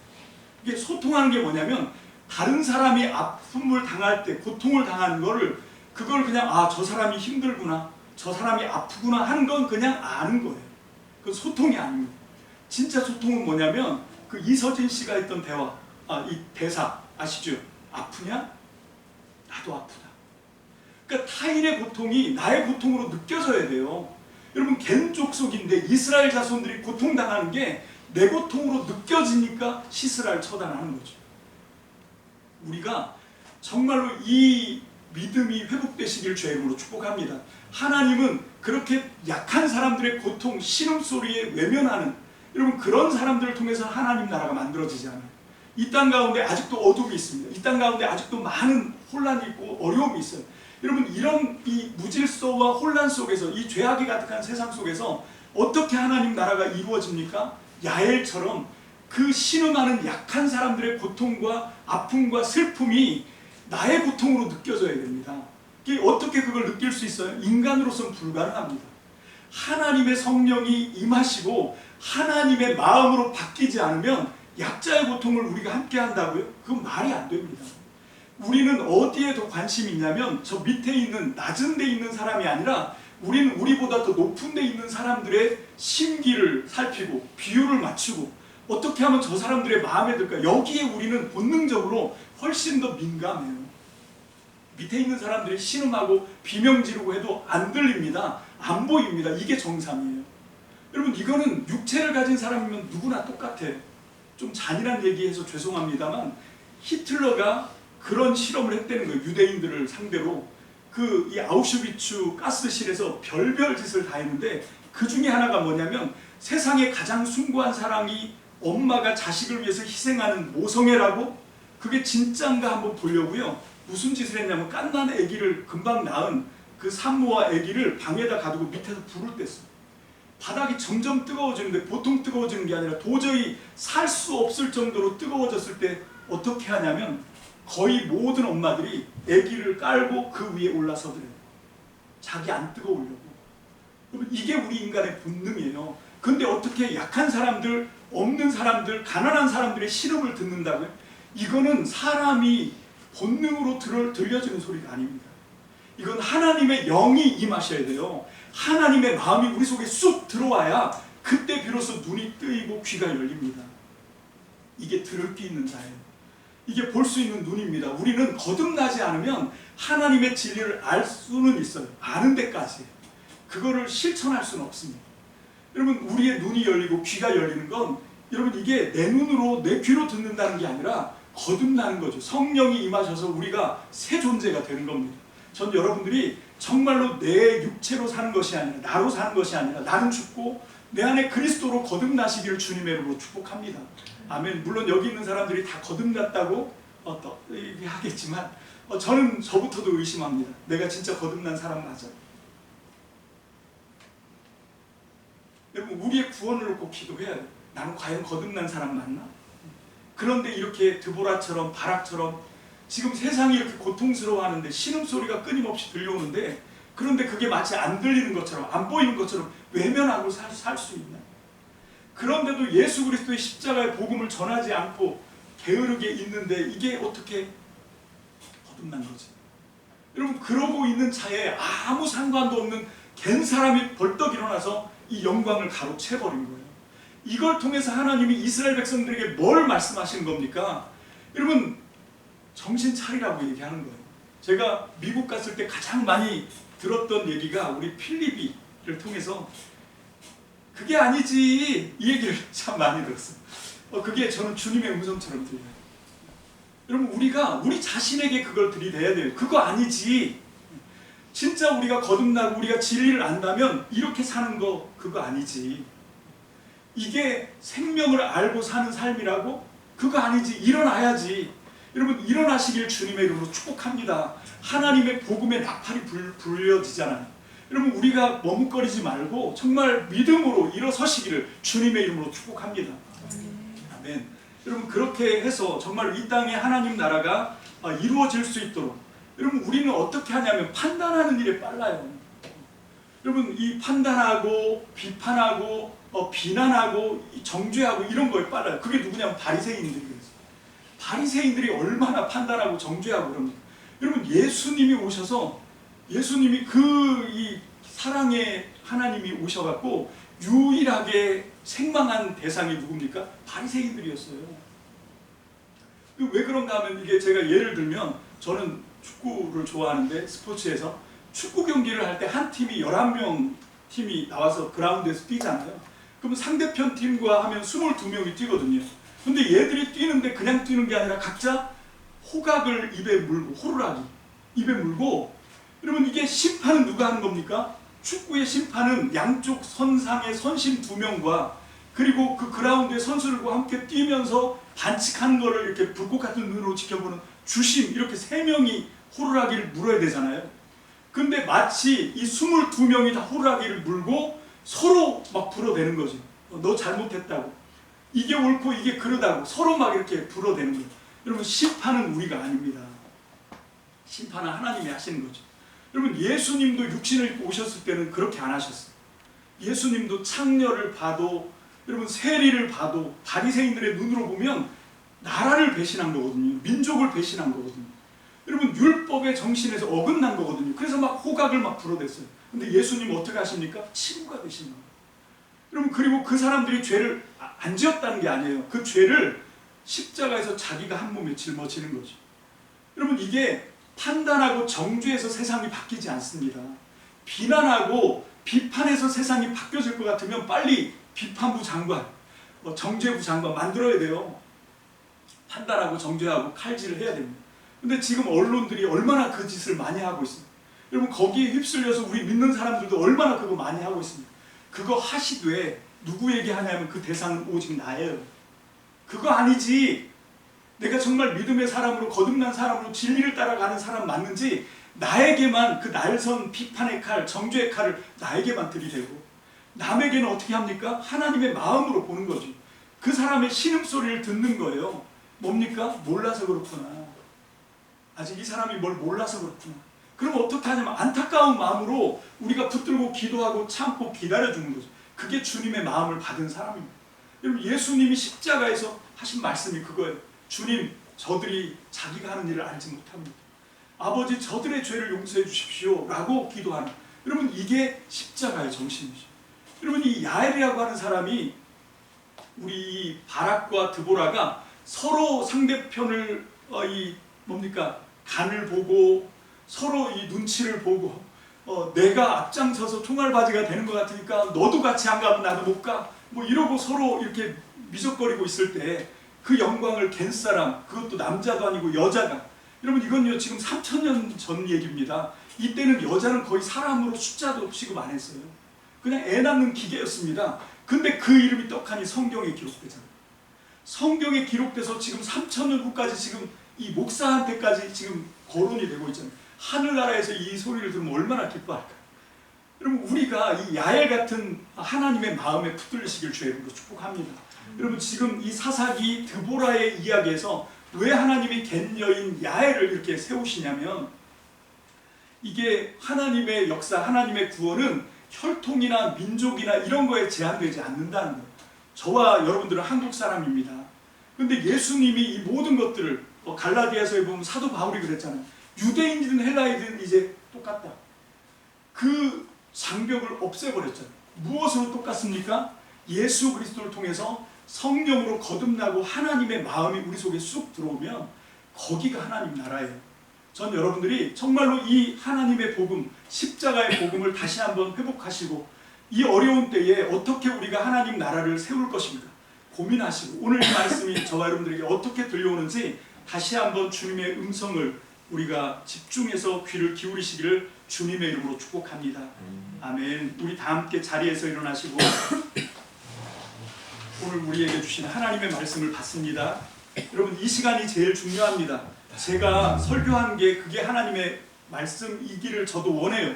이게 소통하는 게 뭐냐면 다른 사람이 아픔을 당할 때 고통을 당하는 거를 그걸 그냥 저 사람이 힘들구나 저 사람이 아프구나 하는 건 그냥 아는 거예요. 그건 소통이 아닙니다. 진짜 소통은 뭐냐면 그 이서진 씨가 했던 이 대사 아시죠? 아프냐? 나도 아프다. 그러니까 타인의 고통이 나의 고통으로 느껴져야 돼요. 여러분 겐 족속인데 이스라엘 자손들이 고통당하는 게 내 고통으로 느껴지니까 시스라를 처단하는 거죠. 우리가 정말로 이 믿음이 회복되시길 주의 이름으로 축복합니다. 하나님은 그렇게 약한 사람들의 고통, 신음소리에 외면하는 여러분 그런 사람들을 통해서 하나님 나라가 만들어지지 않아요. 이 땅 가운데 아직도 어둠이 있습니다. 이 땅 가운데 아직도 많은 혼란이 있고 어려움이 있어요. 여러분 이런 이 무질서와 혼란 속에서 이 죄악이 가득한 세상 속에서 어떻게 하나님 나라가 이루어집니까? 야엘처럼 그 신음하는 약한 사람들의 고통과 아픔과 슬픔이 나의 고통으로 느껴져야 됩니다. 어떻게 그걸 느낄 수 있어요? 인간으로서는 불가능합니다. 하나님의 성령이 임하시고 하나님의 마음으로 바뀌지 않으면 약자의 고통을 우리가 함께 한다고요? 그건 말이 안 됩니다. 우리는 어디에 더 관심이 있냐면 저 밑에 있는 낮은 데 있는 사람이 아니라 우리는 우리보다 더 높은 데 있는 사람들의 심기를 살피고 비율을 맞추고 어떻게 하면 저 사람들의 마음에 들까? 여기에 우리는 본능적으로 훨씬 더 민감해요. 밑에 있는 사람들이 신음하고 비명 지르고 해도 안 들립니다. 안 보입니다. 이게 정상이에요. 여러분 이거는 육체를 가진 사람이면 누구나 똑같아요. 좀 잔인한 얘기해서 죄송합니다만 히틀러가 그런 실험을 했다는 거예요. 유대인들을 상대로 이 아우슈비츠 가스실에서 별별 짓을 다 했는데 그 중에 하나가 뭐냐면 세상에 가장 숭고한 사랑이 엄마가 자식을 위해서 희생하는 모성애라고 그게 진짠가 한번 보려고요. 무슨 짓을 했냐면 갓난 아기를 금방 낳은 그 산모와 아기를 방에다 가두고 밑에서 불을 뗐어요. 바닥이 점점 뜨거워지는데 보통 뜨거워지는 게 아니라 도저히 살 수 없을 정도로 뜨거워졌을 때 어떻게 하냐면 거의 모든 엄마들이 아기를 깔고 그 위에 올라서더래요. 자기 안 뜨거우려고. 이게 우리 인간의 본능이에요. 근데 어떻게 약한 사람들, 없는 사람들, 가난한 사람들의 신음을 듣는다고요? 이거는 사람이 본능으로 들려지는 소리가 아닙니다. 이건 하나님의 영이 임하셔야 돼요. 하나님의 마음이 우리 속에 쑥 들어와야 그때 비로소 눈이 뜨이고 귀가 열립니다. 이게 들을 귀 있는 자예요. 이게 볼 수 있는 눈입니다. 우리는 거듭나지 않으면 하나님의 진리를 알 수는 있어요. 아는 데까지. 그거를 실천할 수는 없습니다. 여러분 우리의 눈이 열리고 귀가 열리는 건 여러분 이게 내 눈으로 내 귀로 듣는다는 게 아니라 거듭나는 거죠. 성령이 임하셔서 우리가 새 존재가 되는 겁니다. 전 여러분들이 정말로 내 육체로 사는 것이 아니라 나로 사는 것이 아니라 나는 죽고 내 안에 그리스도로 거듭나시기를 주님의 이름으로 축복합니다. 아멘. 물론 여기 있는 사람들이 다 거듭났다고 얘기하겠지만 저는 저부터도 의심합니다. 내가 진짜 거듭난 사람 맞아? 여러분 우리의 구원을 놓고 기도해야 돼요. 나는 과연 거듭난 사람 맞나? 그런데 이렇게 드보라처럼 바락처럼 지금 세상이 이렇게 고통스러워하는데 신음소리가 끊임없이 들려오는데 그런데 그게 마치 안 들리는 것처럼 안 보이는 것처럼 외면하고 살 수 있나? 그런데도 예수 그리스도의 십자가의 복음을 전하지 않고 게으르게 있는데 이게 어떻게 거듭난 거지? 여러분 그러고 있는 차에 아무 상관도 없는 갠 사람이 벌떡 일어나서 이 영광을 가로채버린 거예요. 이걸 통해서 하나님이 이스라엘 백성들에게 뭘 말씀하시는 겁니까? 여러분 정신 차리라고 얘기하는 거예요. 제가 미국 갔을 때 가장 많이 들었던 얘기가 우리 필리비를 통해서 그게 아니지 이 얘기를 참 많이 들었어요. 그게 저는 주님의 음성처럼 들려요. 여러분 우리가 우리 자신에게 그걸 들이대야 돼요. 그거 아니지. 진짜 우리가 거듭나고 우리가 진리를 안다면 이렇게 사는 거 그거 아니지. 이게 생명을 알고 사는 삶이라고? 그거 아니지. 일어나야지. 여러분 일어나시길 주님의 이름으로 축복합니다. 하나님의 복음의 나팔이 불려지잖아요. 여러분 우리가 머뭇거리지 말고 정말 믿음으로 일어서시기를 주님의 이름으로 축복합니다. 아멘. 여러분 그렇게 해서 정말 이 땅에 하나님 나라가 이루어질 수 있도록 여러분 우리는 어떻게 하냐면 판단하는 일에 빨라요. 여러분 이 판단하고 비판하고 비난하고 정죄하고 이런 거에 빨라요. 그게 누구냐면 바리새인들이에요. 바리새인들이 얼마나 판단하고 정죄하고 그럽니까? 여러분 예수님이 오셔서 예수님이 이 사랑의 하나님이 오셔갖고 유일하게 생망한 대상이 누굽니까? 바리새인들이었어요. 왜 그런가 하면 이게 제가 예를 들면 저는 축구를 좋아하는데 스포츠에서 축구 경기를 할 때 한 팀이 11명 팀이 나와서 그라운드에서 뛰잖아요. 그럼 상대편 팀과 하면 22명이 뛰거든요. 근데 얘들이 뛰는데 그냥 뛰는 게 아니라 각자 호각을 입에 물고 호루라기 입에 물고 여러분 이게 심판은 누가 하는 겁니까? 축구의 심판은 양쪽 선상의 선심 2명과 그리고 그 그라운드의 선수들과 함께 뛰면서 반칙하는 거를 이렇게 불꽃 같은 눈으로 지켜보는 주심 이렇게 3명이 호루라기를 물어야 되잖아요. 근데 마치 이 22명이 다 호루라기를 물고 서로 막 불어대는 거죠. 너 잘못했다고. 이게 옳고 이게 그러다고 서로 막 이렇게 불어대는 거예요. 여러분 심판은 우리가 아닙니다. 심판은 하나님이 하시는 거죠. 여러분 예수님도 육신을 입고 오셨을 때는 그렇게 안 하셨어요. 예수님도 창녀를 봐도 여러분 세리를 봐도 바리새인들의 눈으로 보면 나라를 배신한 거거든요. 민족을 배신한 거거든요. 여러분 율법의 정신에서 어긋난 거거든요. 그래서 막 호각을 막 불어댔어요. 근데 예수님은 어떻게 하십니까? 친구가 되신 거예요. 여러분 그리고 그 사람들이 죄를 안 지었다는 게 아니에요. 그 죄를 십자가에서 자기가 한 몸에 짊어지는 거죠. 여러분 이게 판단하고 정죄해서 세상이 바뀌지 않습니다. 비난하고 비판해서 세상이 바뀌어질 것 같으면 빨리 비판부 장관, 정죄부 장관 만들어야 돼요. 판단하고 정죄하고 칼질을 해야 됩니다. 근데 지금 언론들이 얼마나 그 짓을 많이 하고 있습니다. 여러분 거기에 휩쓸려서 우리 믿는 사람들도 얼마나 그거 많이 하고 있습니다. 그거 하시되 누구에게 하냐면 그 대상은 오직 나예요. 그거 아니지. 내가 정말 믿음의 사람으로 거듭난 사람으로 진리를 따라가는 사람 맞는지 나에게만 그 날선 비판의 칼, 정죄의 칼을 나에게만 들이대고 남에게는 어떻게 합니까? 하나님의 마음으로 보는 거죠. 그 사람의 신음소리를 듣는 거예요. 뭡니까? 몰라서 그렇구나. 아직 이 사람이 뭘 몰라서 그렇구나. 그럼 어떻게 하냐면 안타까운 마음으로 우리가 붙들고 기도하고 참고 기다려주는 거죠. 그게 주님의 마음을 받은 사람입니다. 여러분 예수님이 십자가에서 하신 말씀이 그거예요. 주님 저들이 자기가 하는 일을 알지 못합니다. 아버지 저들의 죄를 용서해 주십시오 라고 기도하는 여러분 이게 십자가의 정신이죠. 여러분 이 야엘이라고 하는 사람이 우리 바락과 드보라가 서로 상대편을 간을 보고 서로 이 눈치를 보고 내가 앞장서서 총알바지가 되는 것 같으니까 너도 같이 안 가면 나도 못 가 뭐 이러고 서로 이렇게 미적거리고 있을 때 그 영광을 갠 사람 그것도 남자도 아니고 여자가 여러분 이건요 지금 3000년 전 얘기입니다. 이때는 여자는 거의 사람으로 숫자도 취급 안 했어요. 그냥 애 낳는 기계였습니다. 근데 그 이름이 떡하니 성경에 기록되잖아요. 성경에 기록돼서 지금 3000년 후까지 지금 이 목사한테까지 지금 거론이 되고 있잖아요. 하늘나라에서 이 소리를 들으면 얼마나 기뻐할까. 여러분 우리가 이 야엘 같은 하나님의 마음에 붙들리시길 주의 이름으로 축복합니다. 여러분 지금 이 사사기 드보라의 이야기에서 왜 하나님이 갠 여인 야엘을 이렇게 세우시냐면 이게 하나님의 역사, 하나님의 구원은 혈통이나 민족이나 이런 거에 제한되지 않는다는 거예요. 저와 여러분들은 한국 사람입니다. 근데 예수님이 이 모든 것들을 갈라디아서에 보면 사도 바울이 그랬잖아요. 유대인이든 헬라인이든 이제 똑같다. 그 장벽을 없애버렸잖아요. 무엇으로 똑같습니까? 예수 그리스도를 통해서 성령으로 거듭나고 하나님의 마음이 우리 속에 쑥 들어오면 거기가 하나님 나라예요. 전 여러분들이 정말로 이 하나님의 복음, 십자가의 복음을 다시 한번 회복하시고 이 어려운 때에 어떻게 우리가 하나님 나라를 세울 것인가 고민하시고 오늘 이 말씀이 저와 여러분들에게 어떻게 들려오는지 다시 한번 주님의 음성을 우리가 집중해서 귀를 기울이시기를 주님의 이름으로 축복합니다. 아멘. 우리 다 함께 자리에서 일어나시고 오늘 우리에게 주신 하나님의 말씀을 받습니다. 여러분 이 시간이 제일 중요합니다. 제가 설교한 게 그게 하나님의 말씀이기를 저도 원해요.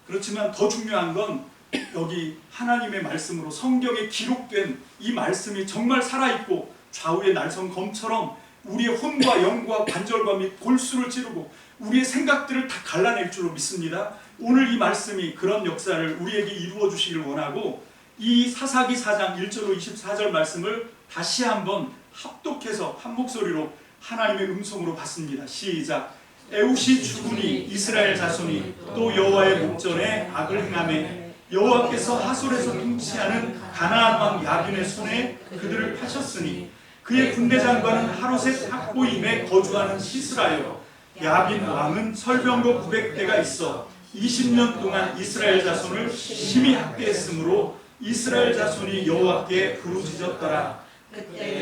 그렇지만 더 중요한 건 여기 하나님의 말씀으로 성경에 기록된 이 말씀이 정말 살아있고 좌우의 날선 검처럼 우리의 혼과 영과 관절과 및 골수를 찌르고 우리의 생각들을 다 갈라낼 줄로 믿습니다. 오늘 이 말씀이 그런 역사를 우리에게 이루어 주시길 원하고 이 사사기 4장 1절로 24절 말씀을 다시 한번 합독해서 한 목소리로 하나님의 음성으로 받습니다. 시작. 에웃이 죽으니 이스라엘 자손이 또 여호와의 목전에 악을 행하매 여호와께서 하솔에서 통치하는 가나안 왕 야빈의 손에 그들을 파셨으니 그의 군대 장관은 하롯의 학고임에 거주하는 시스라요. 야빈 왕은 설병거 900대가 있어 20년 동안 이스라엘 자손을 심히 학대했으므로 이스라엘 자손이 여호와께 부르짖었더라.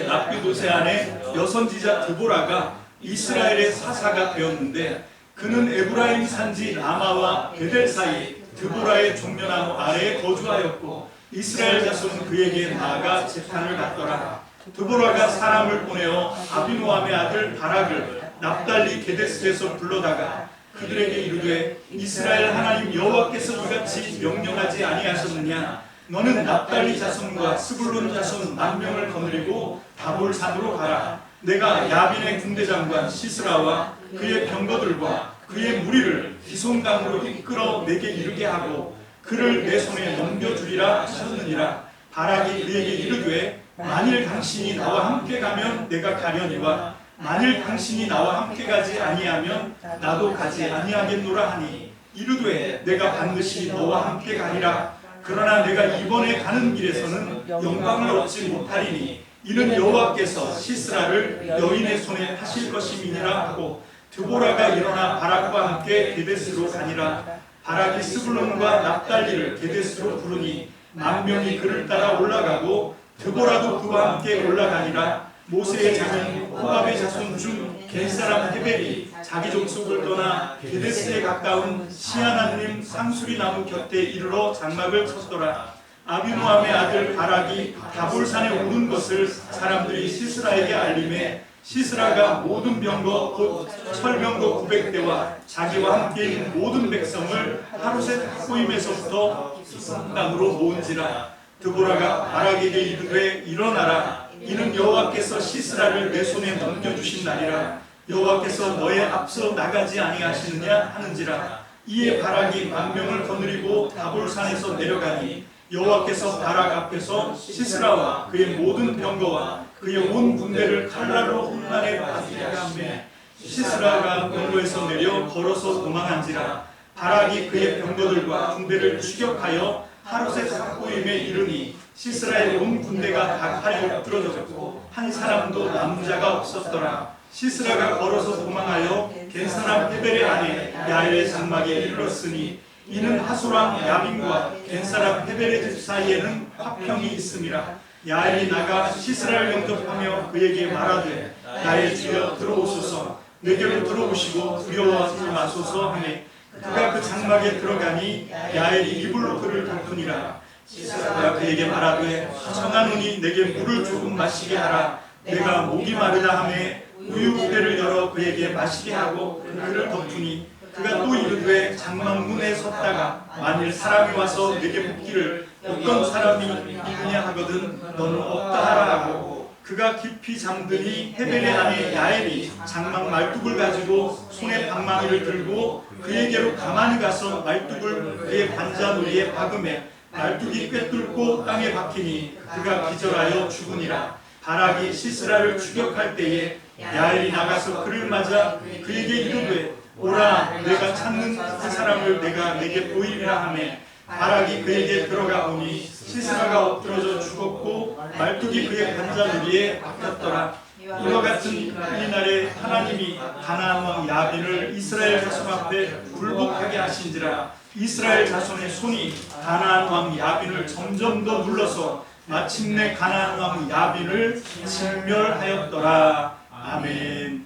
납비도세 아내 여선지자 드보라가 이스라엘의 사사가 되었는데 그는 에브라임 산지 라마와 베델 사이 드보라의 종려나무 아래에 거주하였고 이스라엘 자손은 그에게 나아가 재판을 받더라. 드보라가 사람을 보내어 아비노함의 아들 바락을 납달리 게데스에서 불러다가 그들에게 이르되 이스라엘 하나님 여호와께서 이같이 명령하지 아니하셨느냐. 너는 납달리 자손과 스불론 자손 10,000명을 거느리고 다볼산으로 가라. 내가 야빈의 군대 장관 시스라와 그의 병거들과 그의 무리를 기송강으로 이끌어 내게 이르게 하고 그를 내 손에 넘겨주리라 하셨느니라. 바락이 그에게 이르되 만일 당신이 나와 함께 가면 내가 가려니와 만일 당신이 나와 함께 가지 아니하면 나도 가지 아니하겠노라 하니 이르되 내가 반드시 너와 함께 가리라. 그러나 내가 이번에 가는 길에서는 영광을 얻지 못하리니 이는 여호와께서 시스라를 여인의 손에 하실 것임이니라 하고 드보라가 일어나 바락과 함께 게데스로 가니라. 바락이 스불론과 납달리를 게데스로 부르니 10,000명이 그를 따라 올라가고 드보라도 그와 함께 올라가니라. 모세의 자손 호밥의 자손 중 겐사람 헤벨이 자기 족속을 떠나 게데스에 가까운 시아나님 상수리 나무 곁에 이르러 장막을 쳤더라. 아비노함의 아들 바락이 다볼산에 오른 것을 사람들이 시스라에게 알림해 시스라가 모든 병거 곧 철병거 900대와 자기와 함께 있는 모든 백성을 하루셋 학고임에서부터 성당으로 모은지라. 드보라가 바락에게 이르되 일어나라. 이는 여호와께서 시스라를 내 손에 넘겨주신 날이라. 여호와께서 너의 앞서 나가지 아니하시느냐 하는지라. 이에 바락이 10,000명을 거느리고 다볼산에서 내려가니 여호와께서 바락 앞에서 시스라와 그의 모든 병거와 그의 온 군대를 칼날로 홈난에 빠지게 하매 시스라가 병거에서 내려 걸어서 도망한지라. 바락이 그의 병거들과 군대를 추격하여 하롯의 학고임에 이르니 시스라의 온 군대가 다 칼에 엎드러졌고 한 사람도 남은 자가 없었더라. 시스라가 걸어서 도망하여 겐사람 헤벨의 아내 야엘의 장막에 이르렀으니 이는 하솔왕 야빈과 겐사람 헤벨의 집 사이에는 화평이 있음이라. 야엘이 나가 시스라를 영접하며 그에게 말하되 나의 주여 들어오소서. 내게로 들어오시고 두려워하지 마소서 하매 그가 그 장막에 들어가니 야엘이 이불로 그를 덮으니라. 시스라가 그에게 말하되 청하노니 내게 물을 조금 마시게 하라. 내가 목이 마르다 하매 우유 부대를 열어 그에게 마시게 하고 그를 덮으니 그가 또 이르되 장막문에 섰다가 만일 사람이 와서 내게 묻기를 어떤 사람이 있느냐 하거든 너는 없다 하라 하고 그가 깊이 잠드니 헤벨의 아내 야엘이 장막 말뚝을 가지고 손에 방망이를 들고 그에게로 가만히 가서 말뚝을 그의 관자놀이에 박음에 말뚝이 꿰뚫고 땅에 박히니 그가 기절하여 죽으니라. 바락이 시스라를 추격할 때에 야엘이 나가서 그를 맞아 그에게 이르되 오라 내가 찾는 그 사람을 내가 내게 보이리라 하매 바락이 그에게 들어가 보니 시스라가 엎드러져 죽었고 말뚝이 그의 관자놀이에 박혔더라. 이와 같은 이날에 하나님이 가나안 왕 야빈을 이스라엘 자손 앞에 굴복하게 하신지라. 이스라엘 자손의 손이 가나안 왕 야빈을 점점 더 눌러서 마침내 가나안 왕 야빈을 진멸하였더라. 아멘.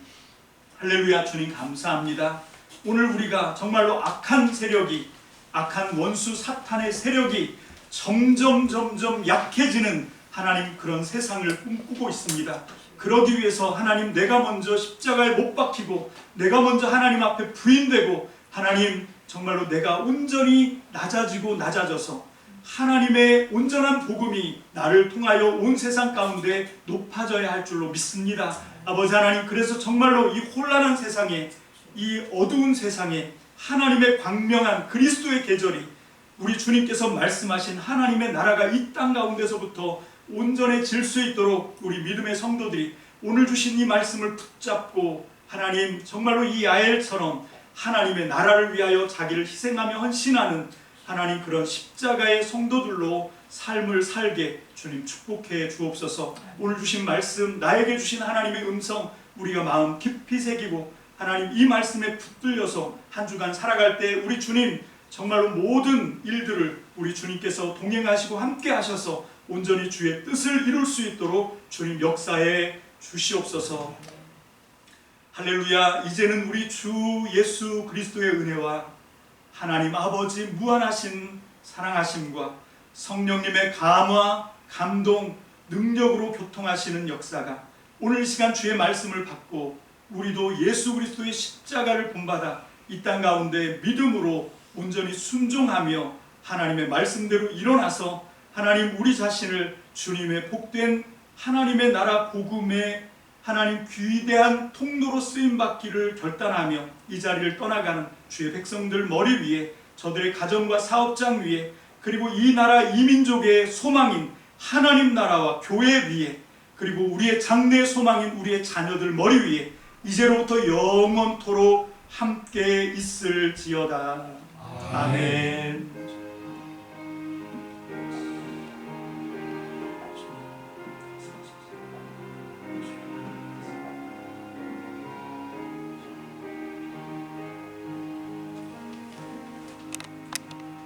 할렐루야. 주님 감사합니다. 오늘 우리가 정말로 악한 세력이 악한 원수 사탄의 세력이 점점 약해지는 하나님 그런 세상을 꿈꾸고 있습니다. 그러기 위해서 하나님 내가 먼저 십자가에 못 박히고 내가 먼저 하나님 앞에 부인되고 하나님 정말로 내가 온전히 낮아져서 하나님의 온전한 복음이 나를 통하여 온 세상 가운데 높아져야 할 줄로 믿습니다. 아버지 하나님, 그래서 정말로 이 혼란한 세상에, 이 어두운 세상에 하나님의 광명한 그리스도의 계절이, 우리 주님께서 말씀하신 하나님의 나라가 이 땅 가운데서부터 온전해질 수 있도록 우리 믿음의 성도들이 오늘 주신 이 말씀을 붙잡고 하나님 정말로 이 야엘처럼 하나님의 나라를 위하여 자기를 희생하며 헌신하는 하나님 그런 십자가의 성도들로 삶을 살게 주님 축복해 주옵소서. 오늘 주신 말씀, 나에게 주신 하나님의 음성 우리가 마음 깊이 새기고 하나님 이 말씀에 붙들려서 한 주간 살아갈 때 우리 주님 정말로 모든 일들을 우리 주님께서 동행하시고 함께 하셔서 온전히 주의 뜻을 이룰 수 있도록 주님 역사해 주시옵소서. 할렐루야. 이제는 우리 주 예수 그리스도의 은혜와 하나님 아버지 무한하신 사랑하심과 성령님의 감화, 감동, 능력으로 교통하시는 역사가 오늘 이 시간 주의 말씀을 받고 우리도 예수 그리스도의 십자가를 본받아 이 땅 가운데 믿음으로 온전히 순종하며 하나님의 말씀대로 일어나서 하나님 우리 자신을 주님의 복된 하나님의 나라 복음의 하나님 귀대한 통로로 쓰임받기를 결단하며 이 자리를 떠나가는 주의 백성들 머리 위에, 저들의 가정과 사업장 위에, 그리고 이 나라 이 민족의 소망인 하나님 나라와 교회 위에, 그리고 우리의 장래의 소망인 우리의 자녀들 머리 위에 이제로부터 영원토록 함께 있을지어다. 아멘.